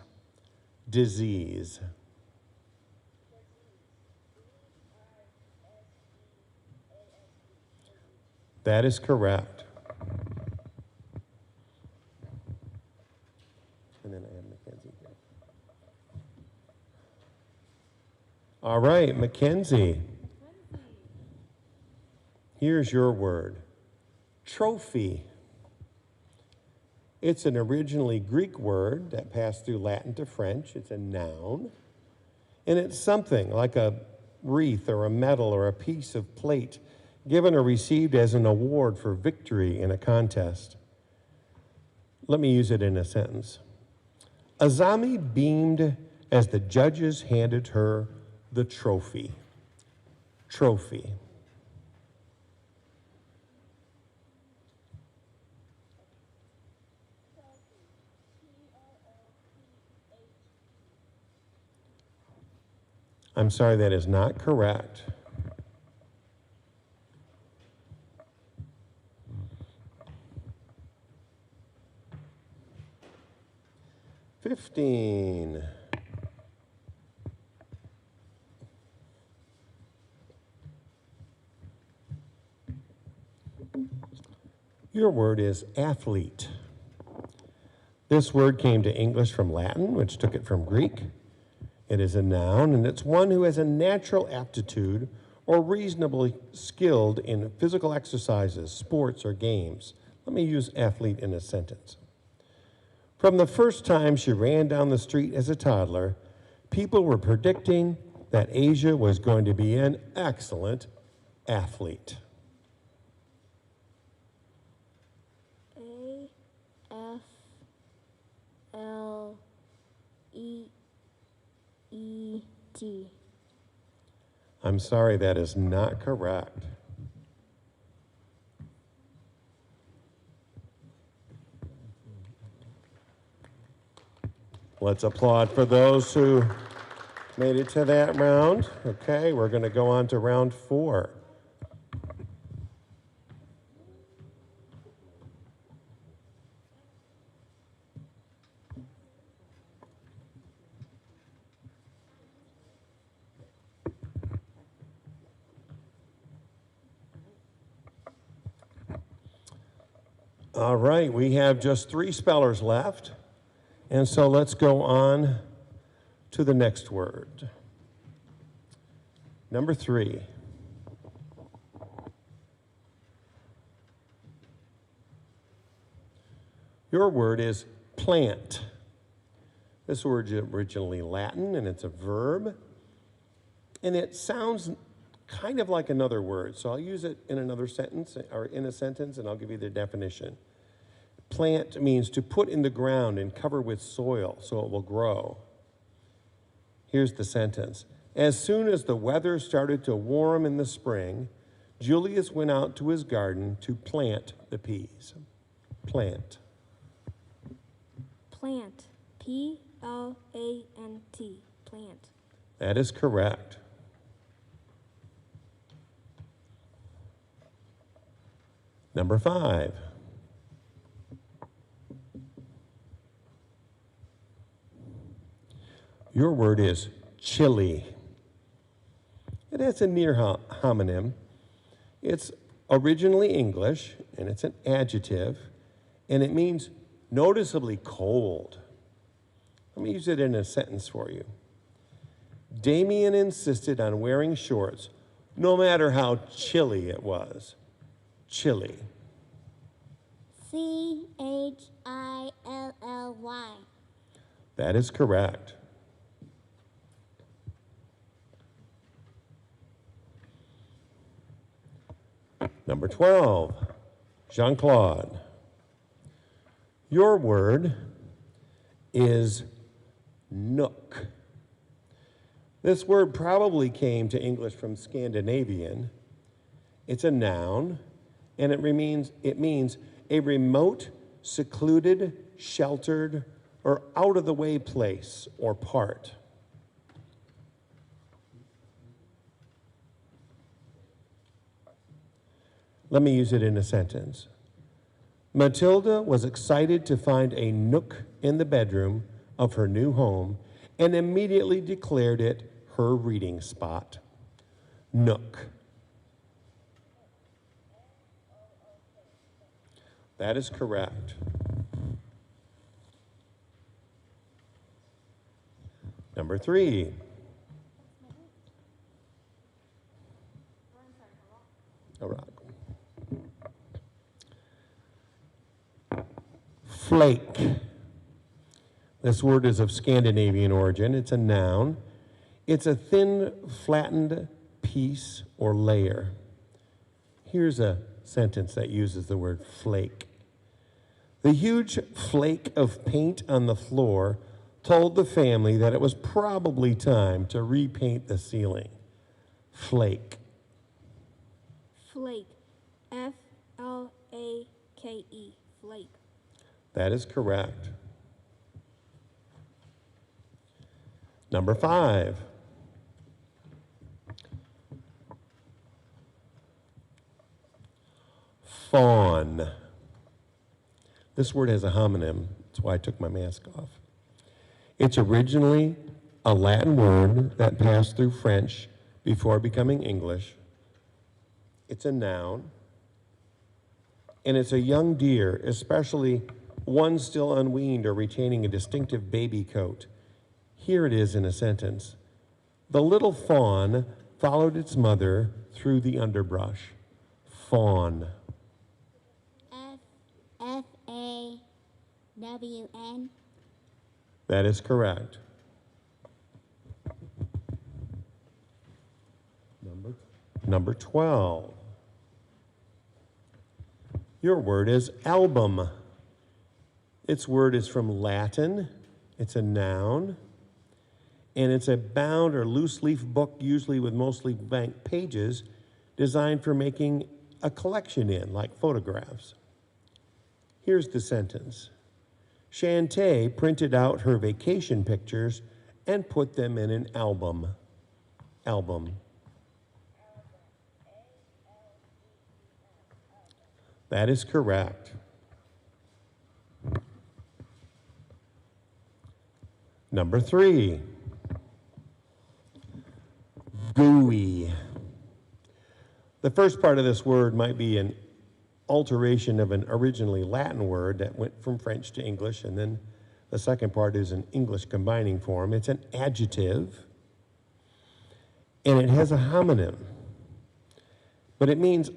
Speaker 4: Disease. That is correct. And then I have Mackenzie here. All right, Mackenzie. Here's your word. Trophy. It's an originally Greek word that passed through Latin to French. It's a noun. And it's something like a wreath or a medal or a piece of plate given or received as an award for victory in a contest. Let me use it in a sentence. Azami beamed as the judges handed her the trophy. Trophy. I'm sorry, that is not correct. $15. Your word is athlete. This word came to English from Latin, which took it from Greek. It is a noun, and it's one who has a natural aptitude or reasonably skilled in physical exercises, sports, or games. Let me use athlete in a sentence. From the first time she ran down the street as a toddler, people were predicting that Asia was going to be an excellent athlete.
Speaker 1: A-F-L-E-E-T.
Speaker 4: I'm sorry, that is not correct. Let's applaud for those who made it to that round. Okay, we're going to go on to round 4. All right, we have just 3 spellers left. And so let's go on to the next word. Number 3. Your word is plant. This word is originally Latin, and it's a verb. And it sounds kind of like another word. So I'll use it in another sentence, or in a sentence, and I'll give you the definition. Plant means to put in the ground and cover with soil so it will grow. Here's the sentence. As soon as the weather started to warm in the spring, Julius went out to his garden to plant the peas. Plant.
Speaker 1: Plant. P-L-A-N-T. Plant.
Speaker 4: That is correct. Number 5. Your word is chilly. It has a near homonym. It's originally English, and it's an adjective, and it means noticeably cold. Let me use it in a sentence for you. Damien insisted on wearing shorts no matter how chilly it was. Chilly.
Speaker 1: C-H-I-L-L-Y.
Speaker 4: That is correct. Number 12, Jean-Claude. Your word is nook. This word probably came to English from Scandinavian. It's a noun, and it means a remote, secluded, sheltered, or out of the way place or part. Let me use it in a sentence. Matilda was excited to find a nook in the bedroom of her new home and immediately declared it her reading spot. Nook. That is correct. Number 3. A rock. Flake. This word is of Scandinavian origin. It's a noun. It's a thin, flattened piece or layer. Here's a sentence that uses the word flake. The huge flake of paint on the floor told the family that it was probably time to repaint the ceiling. Flake.
Speaker 1: Flake. F-L-A-K-E. Flake.
Speaker 4: That is correct. Number 5. Fawn. This word has a homonym. That's why I took my mask off. It's originally a Latin word that passed through French before becoming English. It's a noun. And it's a young deer, especially one still unweaned or retaining a distinctive baby coat. Here it is in a sentence. The little fawn followed its mother through the underbrush. Fawn.
Speaker 1: F-A-W-N.
Speaker 4: That is correct. Number 12. Your word is album. Its word is from Latin. It's a noun. And it's a bound or loose leaf book, usually with mostly blank pages, designed for making a collection in, like photographs. Here's the sentence. Shantae printed out her vacation pictures and put them in an album. Album. That is correct. Number 3. Gooey. The first part of this word might be an alteration of an originally Latin word that went from French to English, and then the second part is an English combining form. It's an adjective, and it has a homonym, but it means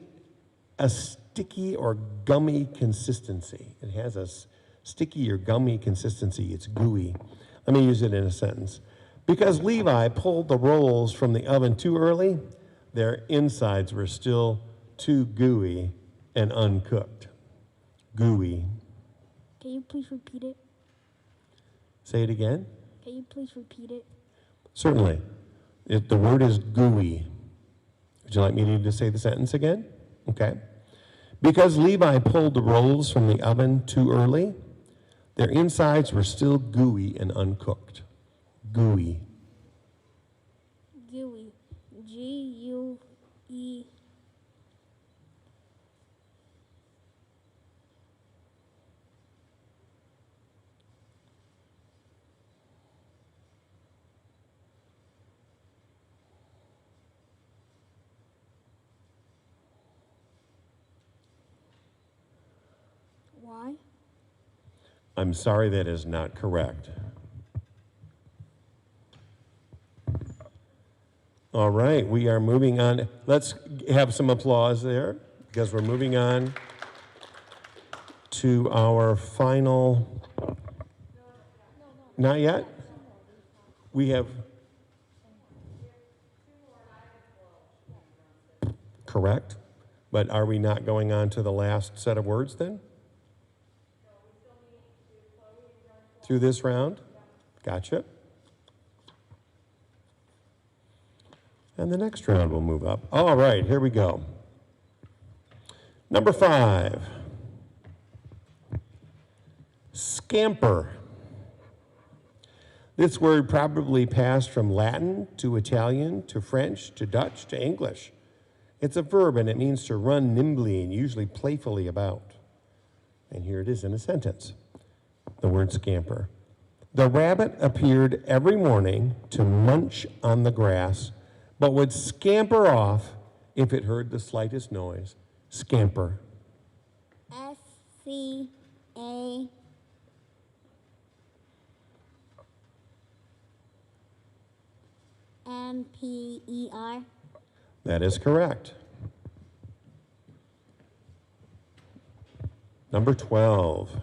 Speaker 4: a sticky or gummy consistency. It has a sticky or gummy consistency. It's gooey. Let me use it in a sentence. Because Levi pulled the rolls from the oven too early, their insides were still too gooey and uncooked. Gooey.
Speaker 1: Can you please repeat it?
Speaker 4: Say it again.
Speaker 1: Can you please repeat it?
Speaker 4: Certainly. The word is gooey. Would you like me to say the sentence again? Okay. Because Levi pulled the rolls from the oven too early, their insides were still gooey and uncooked. Gooey.
Speaker 1: Gooey. G-U-E. Why?
Speaker 4: I'm sorry, that is not correct. All right, we are moving on. Let's have some applause there because we're moving on to our final. Not yet? We have. Correct. But are we not going on to the last set of words then? Through this round? Gotcha. And the next round will move up. All right, here we go. Number 5. Scamper. This word probably passed from Latin to Italian to French to Dutch to English. It's a verb and it means to run nimbly and usually playfully about. And here it is in a sentence, the word scamper. The rabbit appeared every morning to munch on the grass, but would scamper off if it heard the slightest noise. Scamper.
Speaker 1: SCAMPER.
Speaker 4: That is correct. Number 12.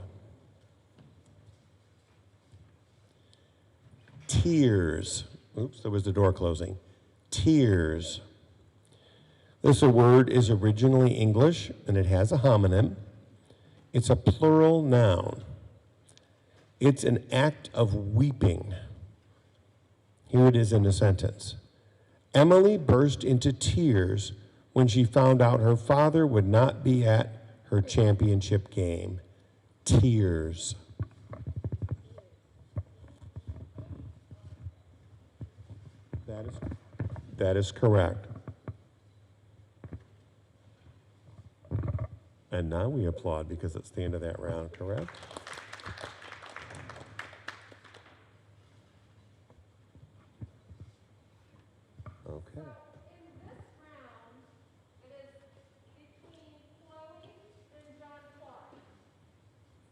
Speaker 4: Tears. Oops, there was the door closing. Tears. This word is originally English and it has a homonym. It's a plural noun. It's an act of weeping. Here it is in a sentence. Emily burst into tears when she found out her father would not be at her championship game. Tears. That is correct. And now we applaud because it's the end of that round, correct? Okay.
Speaker 2: In this round, it is between Chloe and John Claude.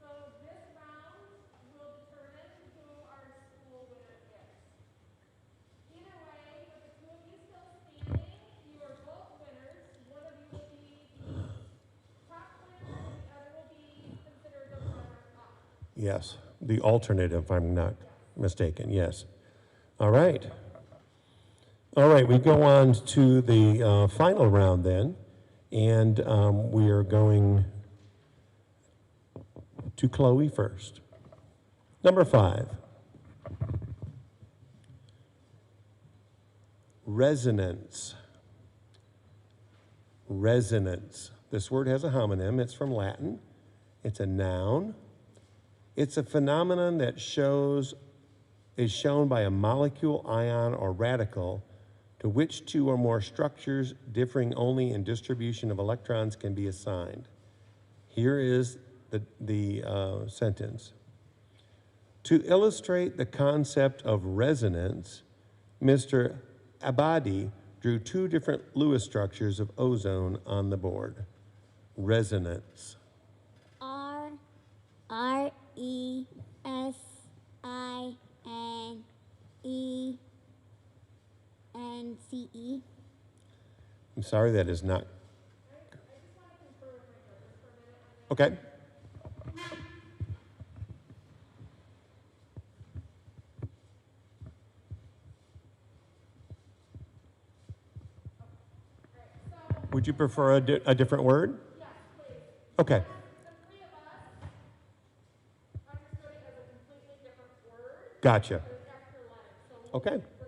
Speaker 2: So this round will determine who our school winner is. Either way, with the two of you still standing, you are both winners. One of you will be the top winner, and the other will be considered the runner-up.
Speaker 4: Yes, the alternative, if I'm not mistaken, yes. All right. All right, we go on to the final round then, and we are going to Chloe first. Number 5. Resonance. Resonance. This word has a homonym. It's from Latin. It's a noun. It's a phenomenon that is shown by a molecule, ion, or radical to which two or more structures differing only in distribution of electrons can be assigned. Here is the sentence. To illustrate the concept of resonance, Mr. Abadi drew 2 different Lewis structures of ozone on the board. Resonance.
Speaker 1: RESINENCE.
Speaker 4: I'm sorry, that is not. Okay. Would you prefer a different word?
Speaker 2: Yes, please.
Speaker 4: Okay.
Speaker 2: The three of us understood it as a completely different word.
Speaker 4: Gotcha.
Speaker 2: There's extra letters. So we're
Speaker 4: Okay.
Speaker 2: going to start.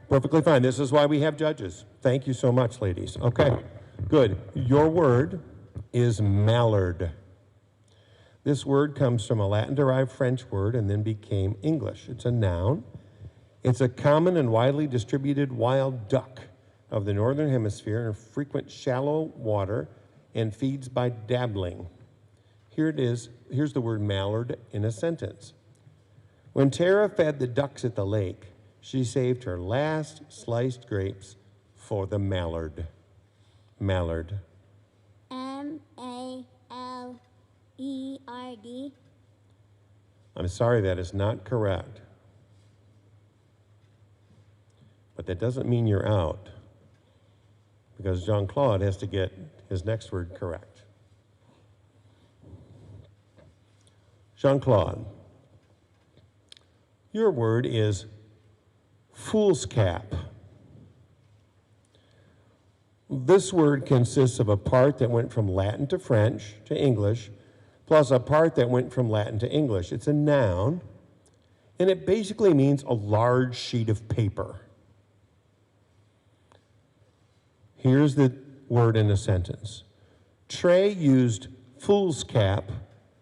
Speaker 4: Perfectly fine. This is why we have judges. Thank you so much, ladies. Okay, good. Your word is mallard. This word comes from a Latin-derived French word and then became English. It's a noun. It's a common and widely distributed wild duck of the northern hemisphere and frequents shallow water and feeds by dabbling. Here it is. Here's the word mallard in a sentence. When Tara fed the ducks at the lake, she saved her last sliced grapes for the mallard. Mallard.
Speaker 1: MALERD.
Speaker 4: I'm sorry, that is not correct. But that doesn't mean you're out, because Jean-Claude has to get his next word correct. Jean-Claude, your word is foolscap. This word consists of a part that went from Latin to French to English, plus a part that went from Latin to English. It's a noun, and it basically means a large sheet of paper. Here's the word in a sentence. Trey used foolscap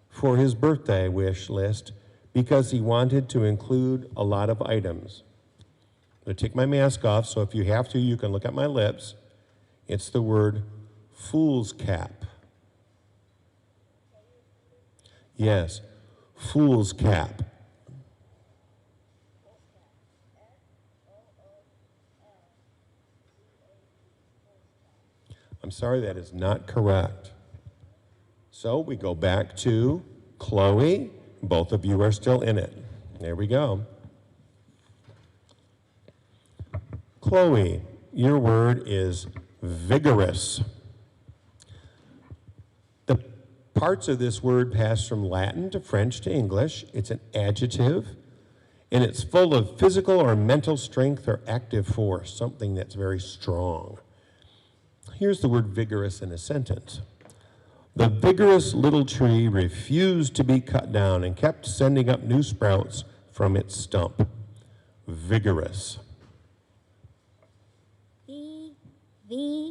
Speaker 4: for his birthday wish list because he wanted to include a lot of items. I'm going to take my mask off, so if you have to, you can look at my lips. It's the word fool's cap. Yes, fool's cap. I'm sorry, that is not correct. So we go back to Chloe. Both of you are still in it. There we go. Chloe, your word is vigorous. The parts of this word pass from Latin to French to English. It's an adjective, and it's full of physical or mental strength or active force, something that's very strong. Here's the word vigorous in a sentence. The vigorous little tree refused to be cut down and kept sending up new sprouts from its stump. Vigorous.
Speaker 1: V-I-G-E-R-I-S-E.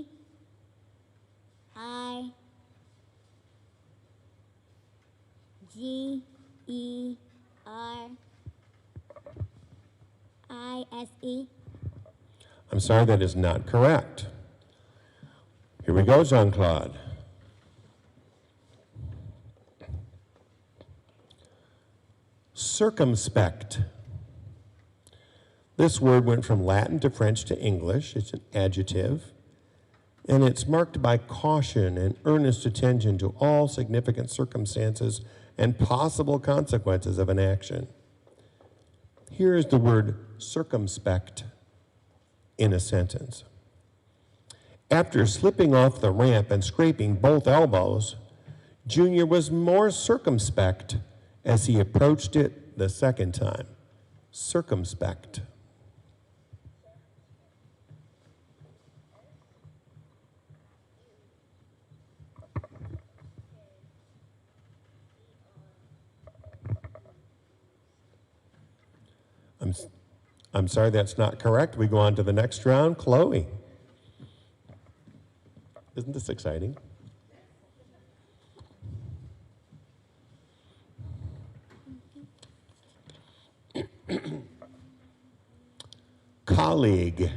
Speaker 4: I'm sorry, that is not correct. Here we go, Jean-Claude. Circumspect. This word went from Latin to French to English. It's an adjective, and it's marked by caution and earnest attention to all significant circumstances and possible consequences of an action. Here is the word circumspect in a sentence. After slipping off the ramp and scraping both elbows, Junior was more circumspect as he approached it the second time. Circumspect. I'm sorry, that's not correct. We go on to the next round. Chloe. Isn't this exciting? Colleague.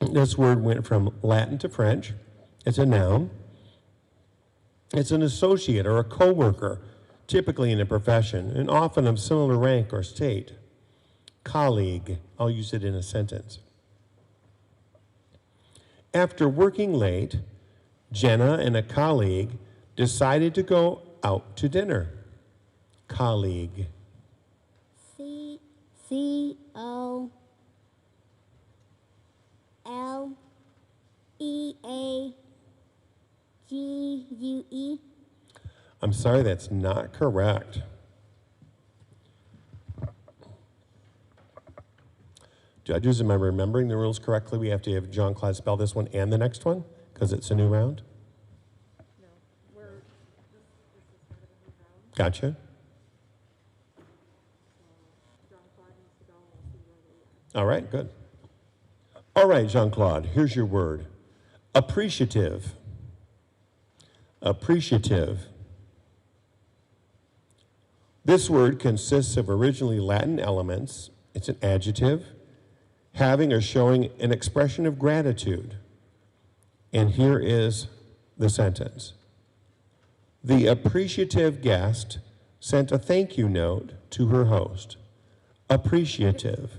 Speaker 4: This word went from Latin to French. It's a noun. It's an associate or a co-worker, typically in a profession, and often of similar rank or state. Colleague. I'll use it in a sentence. After working late, Jenna and a colleague decided to go out to dinner. Colleague.
Speaker 1: C-O-L-E-A-G-U-E.
Speaker 4: I'm sorry, that's not correct. Judges, am I remembering the rules correctly? We have to have Jean-Claude spell this one and the next one because it's a new round?
Speaker 1: No, this is part of a new round.
Speaker 4: Gotcha.
Speaker 1: Jean-Claude needs to go and we'll see where we are.
Speaker 4: All right, good. All right, Jean-Claude, here's your word. Appreciative. Appreciative. This word consists of originally Latin elements. It's an adjective, having or showing an expression of gratitude. And here is the sentence. The appreciative guest sent a thank you note to her host. Appreciative.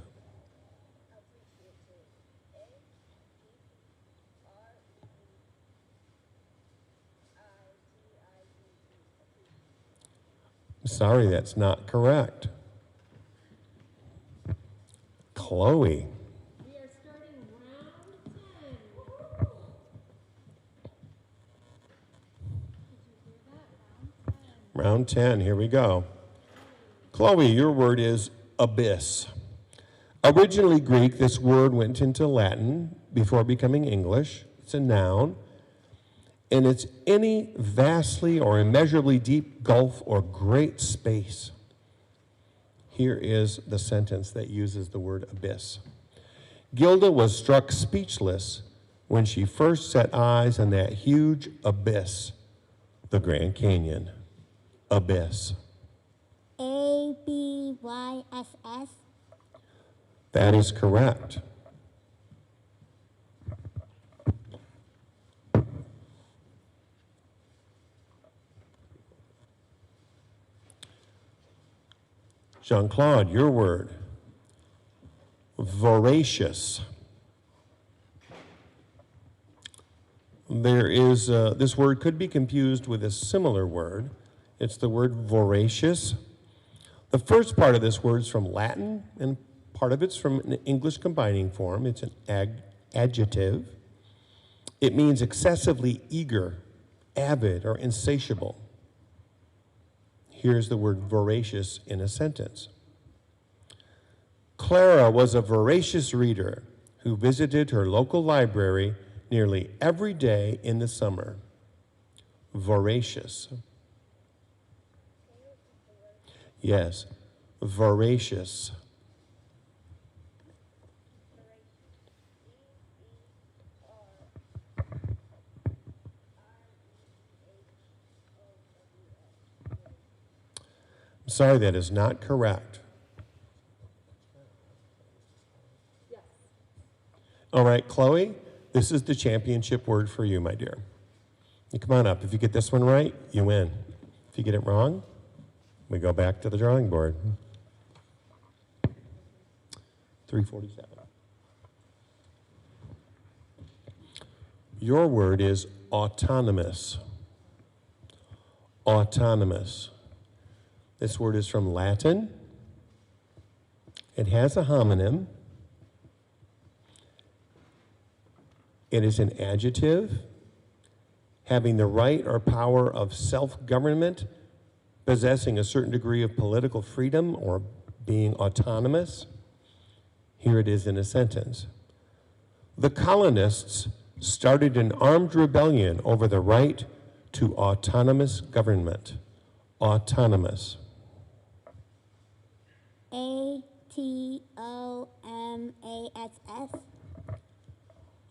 Speaker 4: Sorry, that's not correct. Chloe.
Speaker 1: We are starting round 10.
Speaker 4: Round 10, here we go. Chloe, your word is abyss. Originally Greek, this word went into Latin before becoming English. It's a noun. And it's any vastly or immeasurably deep gulf or great space. Here is the sentence that uses the word abyss. Gilda was struck speechless when she first set eyes on that huge abyss, the Grand Canyon. Abyss.
Speaker 5: ABYSS.
Speaker 4: That is correct. Jean-Claude, your word. Voracious. This word could be confused with a similar word. It's the word voracious. The first part of this word is from Latin, and part of it's from an English combining form. It's an adjective. It means excessively eager, avid, or insatiable. Here's the word voracious in a sentence. Clara was a voracious reader who visited her local library nearly every day in the summer. Voracious. Yes, voracious. I'm sorry, that is not correct.
Speaker 1: Yes.
Speaker 4: All right, Chloe, this is the championship word for you, my dear. You come on up. If you get this one right, you win. If you get it wrong, we go back to the drawing board. 347. Your word is autonomous. Autonomous. This word is from Latin. It has a homonym. It is an adjective, having the right or power of self-government, possessing a certain degree of political freedom, or being autonomous. Here it is in a sentence. The colonists started an armed rebellion over the right to autonomous government. Autonomous.
Speaker 5: ATOMASS.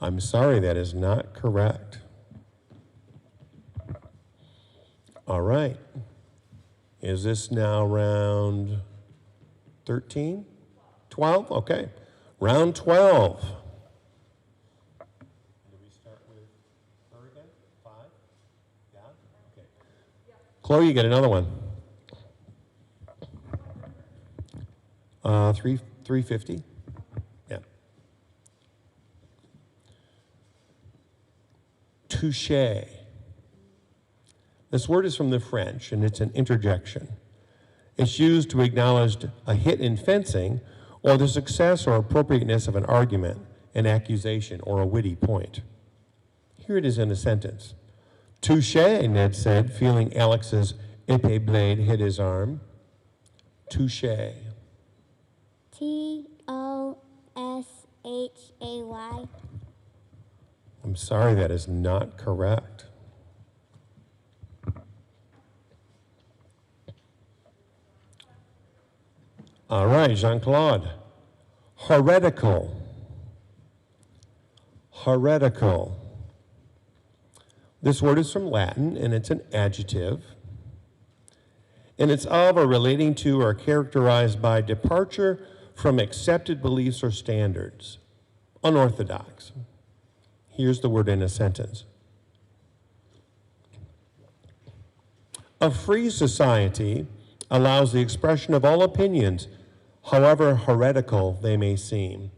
Speaker 4: I'm sorry, that is not correct. All right. Is this now round 13? 12? Okay. Round 12. Do we start with her again? 5? Yeah? Okay. Chloe, you get another one. 350? Yeah. Touché. This word is from the French, and it's an interjection. It's used to acknowledge a hit in fencing or the success or appropriateness of an argument, an accusation, or a witty point. Here it is in a sentence. Touché, Ned said, feeling Alex's épée blade hit his arm. Touché.
Speaker 5: TOSHAY.
Speaker 4: I'm sorry, that is not correct. All right, Jean-Claude. Heretical. Heretical. This word is from Latin, and it's an adjective. And it's of or relating to or characterized by departure from accepted beliefs or standards. Unorthodox. Here's the word in a sentence. A free society allows the expression of all opinions, however heretical they may seem.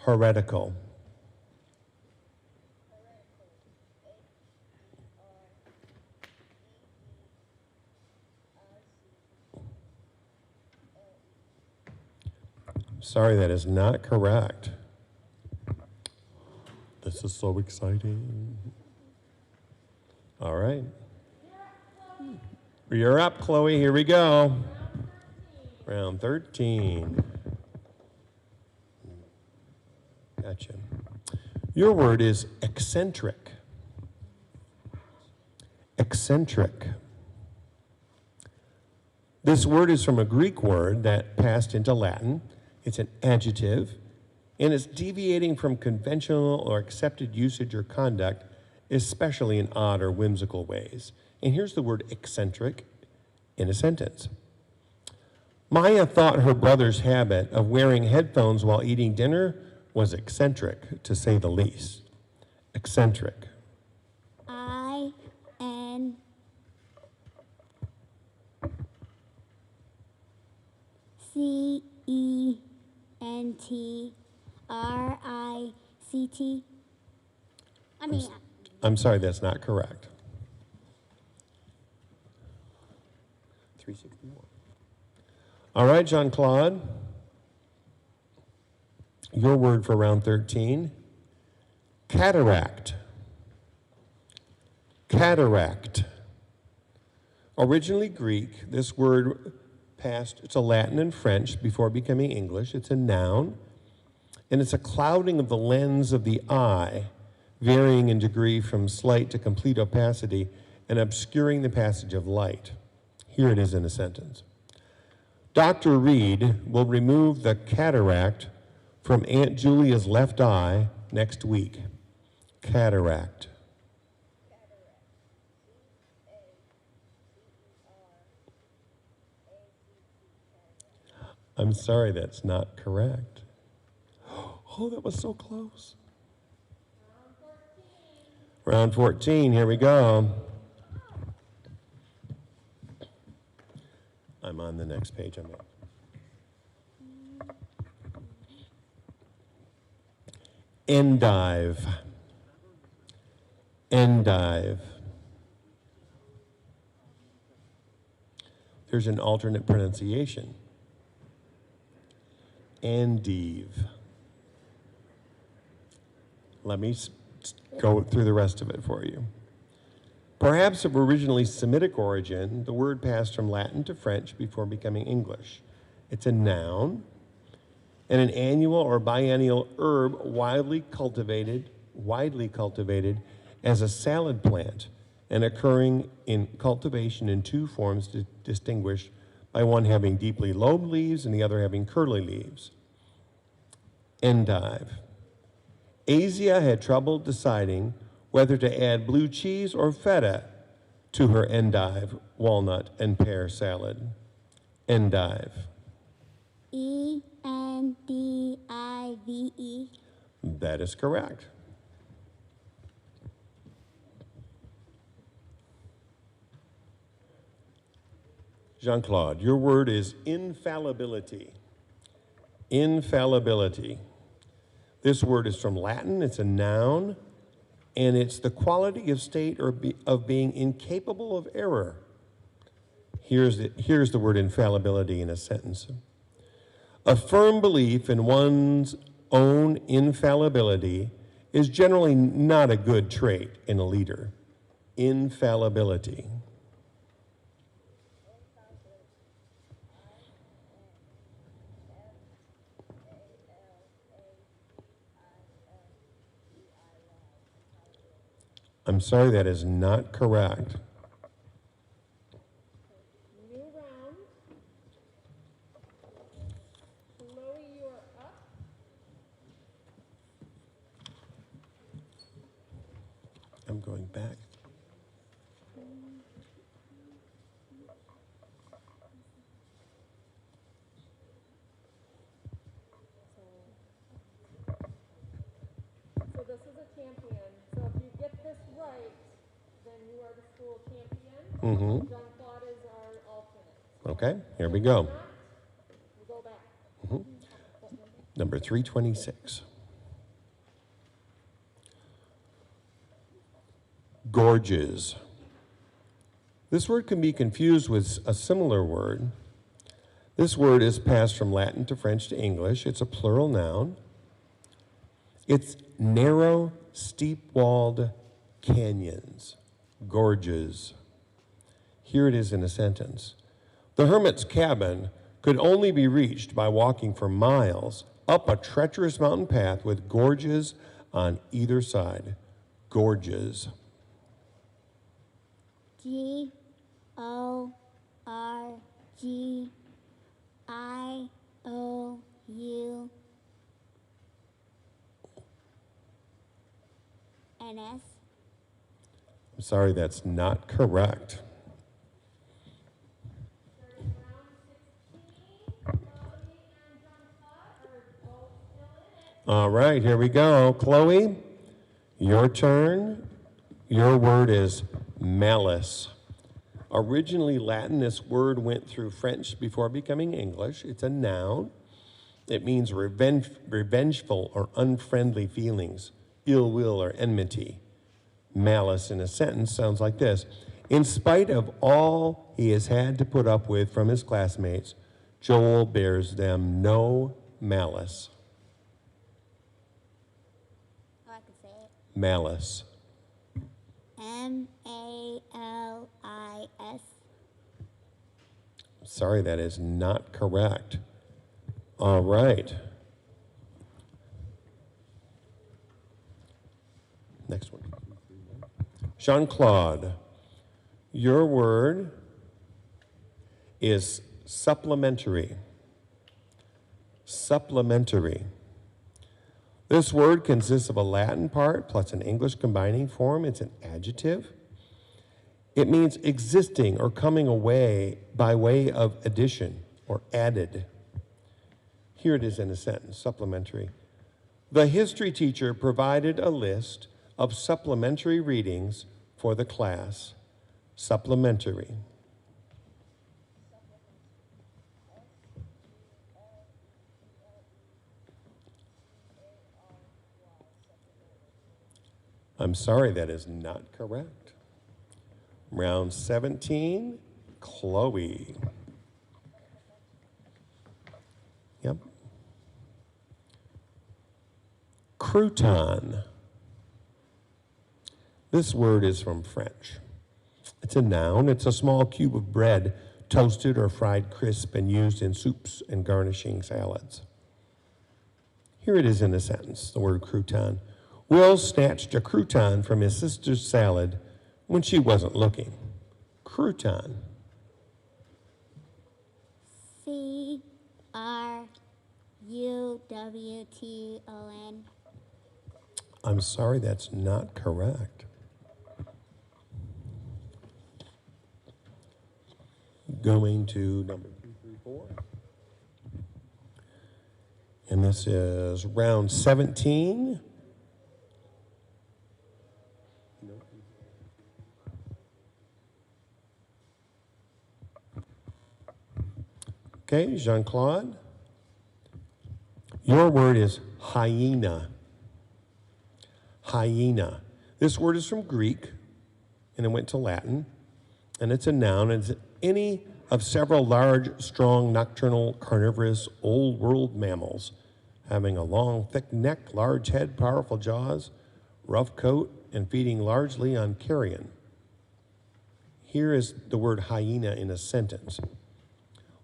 Speaker 4: Heretical. Sorry, that is not correct. This is so exciting. All right. You're up, Chloe. Here we go. Round 13. Gotcha. Your word is eccentric. Eccentric. This word is from a Greek word that passed into Latin. It's an adjective, and it's deviating from conventional or accepted usage or conduct, especially in odd or whimsical ways. And here's the word eccentric. in a sentence. Maya thought her brother's habit of wearing headphones while eating dinner was eccentric, to say the least. Eccentric.
Speaker 5: INCENTRICT. I mean,
Speaker 4: I'm sorry, that's not correct. 361. All right, Jean-Claude. Your word for round 13, cataract. Cataract. Originally Greek, this word passed to Latin and French before becoming English. It's a noun, and it's a clouding of the lens of the eye, varying in degree from slight to complete opacity and obscuring the passage of light. Here it is in a sentence. Dr. Reed will remove the cataract from Aunt Julia's left eye next week. Cataract. I'm sorry, that's not correct. Oh, that was so close. Round 14, here we go. I'm on the next page. Endive. Endive. There's an alternate pronunciation. Endive. Let me go through the rest of it for you. Perhaps of originally Semitic origin, the word passed from Latin to French before becoming English. It's a noun and an annual or biennial herb widely cultivated as a salad plant and occurring in cultivation in two forms distinguished by one having deeply lobed leaves and the other having curly leaves. Endive. Asia had trouble deciding whether to add blue cheese or feta to her endive, walnut, and pear salad. Endive.
Speaker 5: ENDIVE.
Speaker 4: That is correct. Jean-Claude, your word is infallibility. Infallibility. This word is from Latin, it's a noun, and it's the quality of state of being incapable of error. Here's the word infallibility in a sentence. A firm belief in one's own infallibility is generally not a good trait in a leader. Infallibility. I'm sorry, that is not correct.
Speaker 1: New round. Chloe, you are up.
Speaker 4: I'm going back.
Speaker 1: So this is a champion. So if you get this right, then you are the school champion. Jean-Claude is our alternate.
Speaker 4: Okay, here we go.
Speaker 1: Not, we go back.
Speaker 4: Number 326. Gorges. This word can be confused with a similar word. This word is passed from Latin to French to English. It's a plural noun. It's narrow, steep-walled canyons, gorges. Here it is in a sentence. The hermit's cabin could only be reached by walking for miles up a treacherous mountain path with gorges on either side. Gorges.
Speaker 5: GORGIOUNS.
Speaker 4: I'm sorry, that's not correct. All right, here we go. Chloe, your turn. Your word is malice. Originally Latin, this word went through French before becoming English. It's a noun. It means revengeful or unfriendly feelings, ill will or enmity. Malice in a sentence sounds like this. In spite of all he has had to put up with from his classmates, Joel bears them no malice.
Speaker 5: Oh, I can say it.
Speaker 4: Malice.
Speaker 5: M-A-L-I-S.
Speaker 4: Sorry, that is not correct. All right. Next one. Jean-Claude, your word is supplementary. Supplementary. This word consists of a Latin part plus an English combining form. It's an adjective. It means existing or coming away by way of addition or added. Here it is in a sentence, supplementary. The history teacher provided a list of supplementary readings for the class. Supplementary. I'm sorry, that is not correct. Round 17, Chloe. Yep. Crouton. This word is from French. It's a noun. It's a small cube of bread, toasted or fried crisp and used in soups and garnishing salads. Here it is in a sentence, the word crouton. Will snatched a crouton from his sister's salad when she wasn't looking. Crouton.
Speaker 5: C-R-U-W-T-O-N.
Speaker 4: I'm sorry, that's not correct. Going to number 2, 3, 4. And this is round 17. Okay, Jean-Claude. Your word is hyena. Hyena. This word is from Greek, and it went to Latin, and it's a noun, and it's any of several large, strong, nocturnal, carnivorous, old-world mammals, having a long, thick neck, large head, powerful jaws, rough coat, and feeding largely on carrion. Here is the word hyena in a sentence.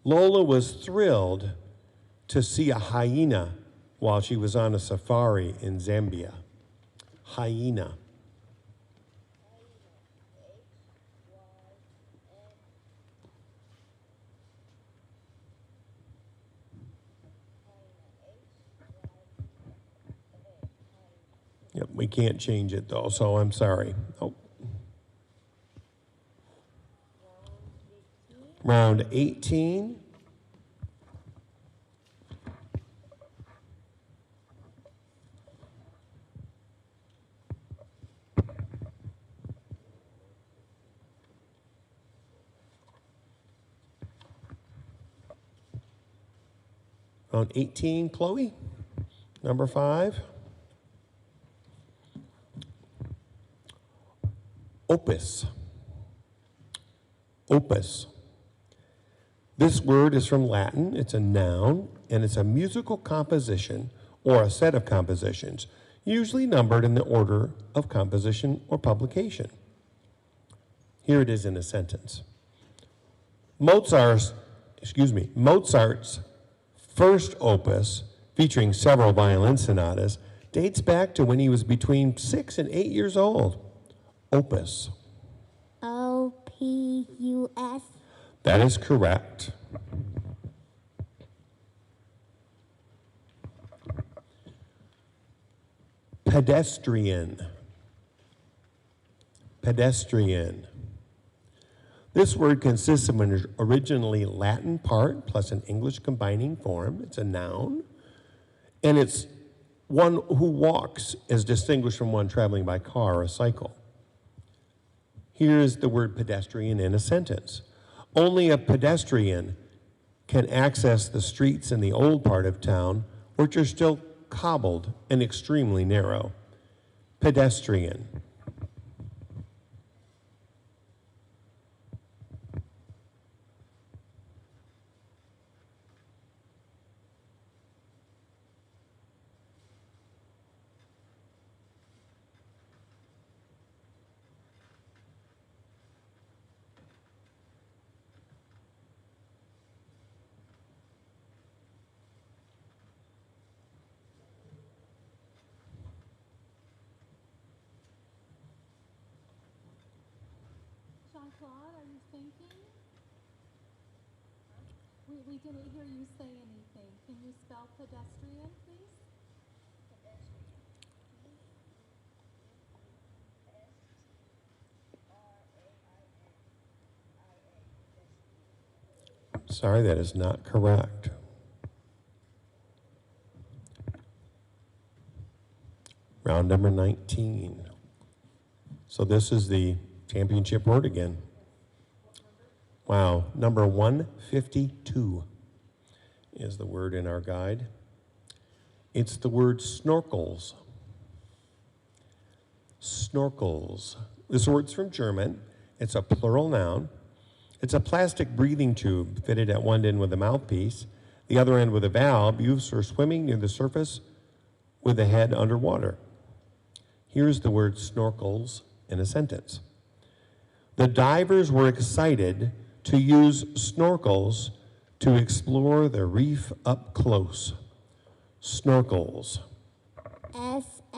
Speaker 4: Lola was thrilled to see a hyena while she was on a safari in Zambia. Hyena. Yep, we can't change it though, so I'm sorry. Oh. Round 18. Round 18, Chloe. Number 5. Opus. Opus. This word is from Latin. It's a noun, and it's a musical composition or a set of compositions, usually numbered in the order of composition or publication. Here it is in a sentence. Mozart's first opus, featuring several violin sonatas, dates back to when he was between 6 and 8 years old. Opus.
Speaker 5: O-P-U-S.
Speaker 4: That is correct. Pedestrian. Pedestrian. This word consists of an originally Latin part plus an English combining form. It's a noun. And it's One who walks is distinguished from one traveling by car or cycle. Here's the word pedestrian in a sentence. Only a pedestrian can access the streets in the old part of town, which are still cobbled and extremely narrow. Pedestrian.
Speaker 6: Jean-Claude, are you thinking? We didn't hear you say anything. Can you spell pedestrian, please?
Speaker 4: Sorry, that is not correct. Round number 19. So this is the championship word again. Wow, number 152 is the word in our guide. It's the word snorkels. Snorkels. This word's from German. It's a plural noun. It's a plastic breathing tube fitted at one end with a mouthpiece, the other end with a valve used for swimming near the surface with the head underwater. Here's the word snorkels in a sentence. The divers were excited to use snorkels to explore the reef up close. Snorkels.
Speaker 5: Snorkles.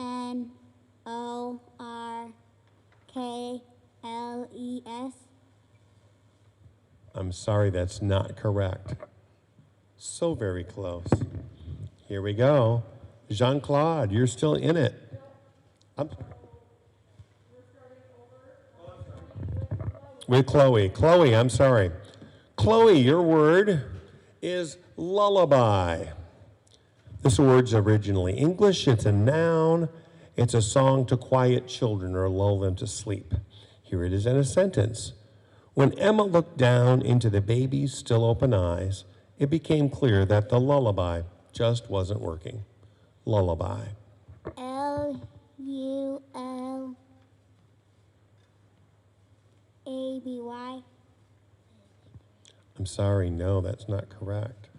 Speaker 4: I'm sorry, that's not correct. So very close. Here we go. Jean-Claude, you're still in it. With Chloe. Chloe, I'm sorry. Chloe, your word is lullaby. This word's originally English. It's a noun. It's a song to quiet children or lull them to sleep. Here it is in a sentence. When Emma looked down into the baby's still open eyes, it became clear that the lullaby just wasn't working. Lullaby.
Speaker 5: Lullaby.
Speaker 4: I'm sorry, no, that's not correct.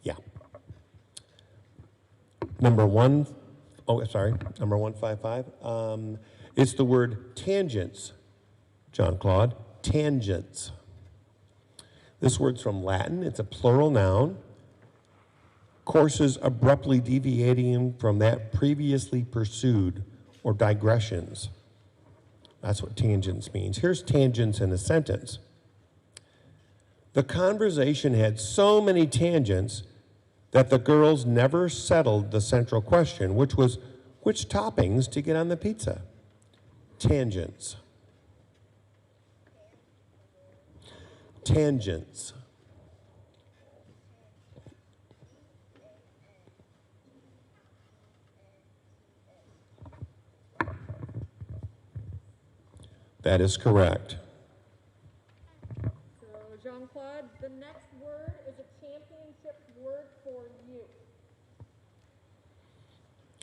Speaker 4: Yeah. Number 155. It's the word tangents, Jean-Claude, tangents. This word's from Latin. It's a plural noun. Courses abruptly deviating from that previously pursued, or digressions. That's what tangents means. Here's tangents in a sentence. The conversation had so many tangents that the girls never settled the central question, which was which toppings to get on the pizza. Tangents. Tangents. That is correct.
Speaker 1: So Jean-Claude, the next word is a championship word for you.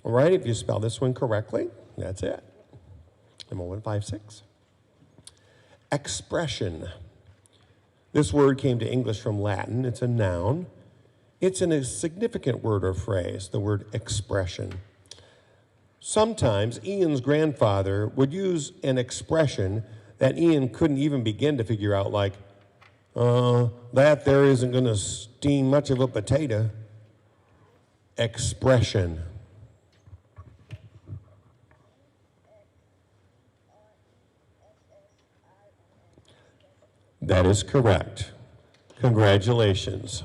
Speaker 4: All right, if you spell this one correctly, that's it. Number 156. Expression. This word came to English from Latin. It's a noun. It's a significant word or phrase, the word expression. Sometimes Ian's grandfather would use an expression that Ian couldn't even begin to figure out, like, that there isn't going to steam much of a potato. Expression. That is correct. Congratulations.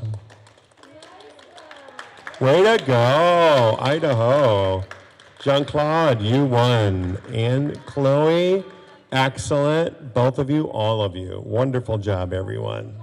Speaker 4: Way to go, Idaho. Jean-Claude, you won. And Chloe, excellent. Both of you, all of you. Wonderful job, everyone.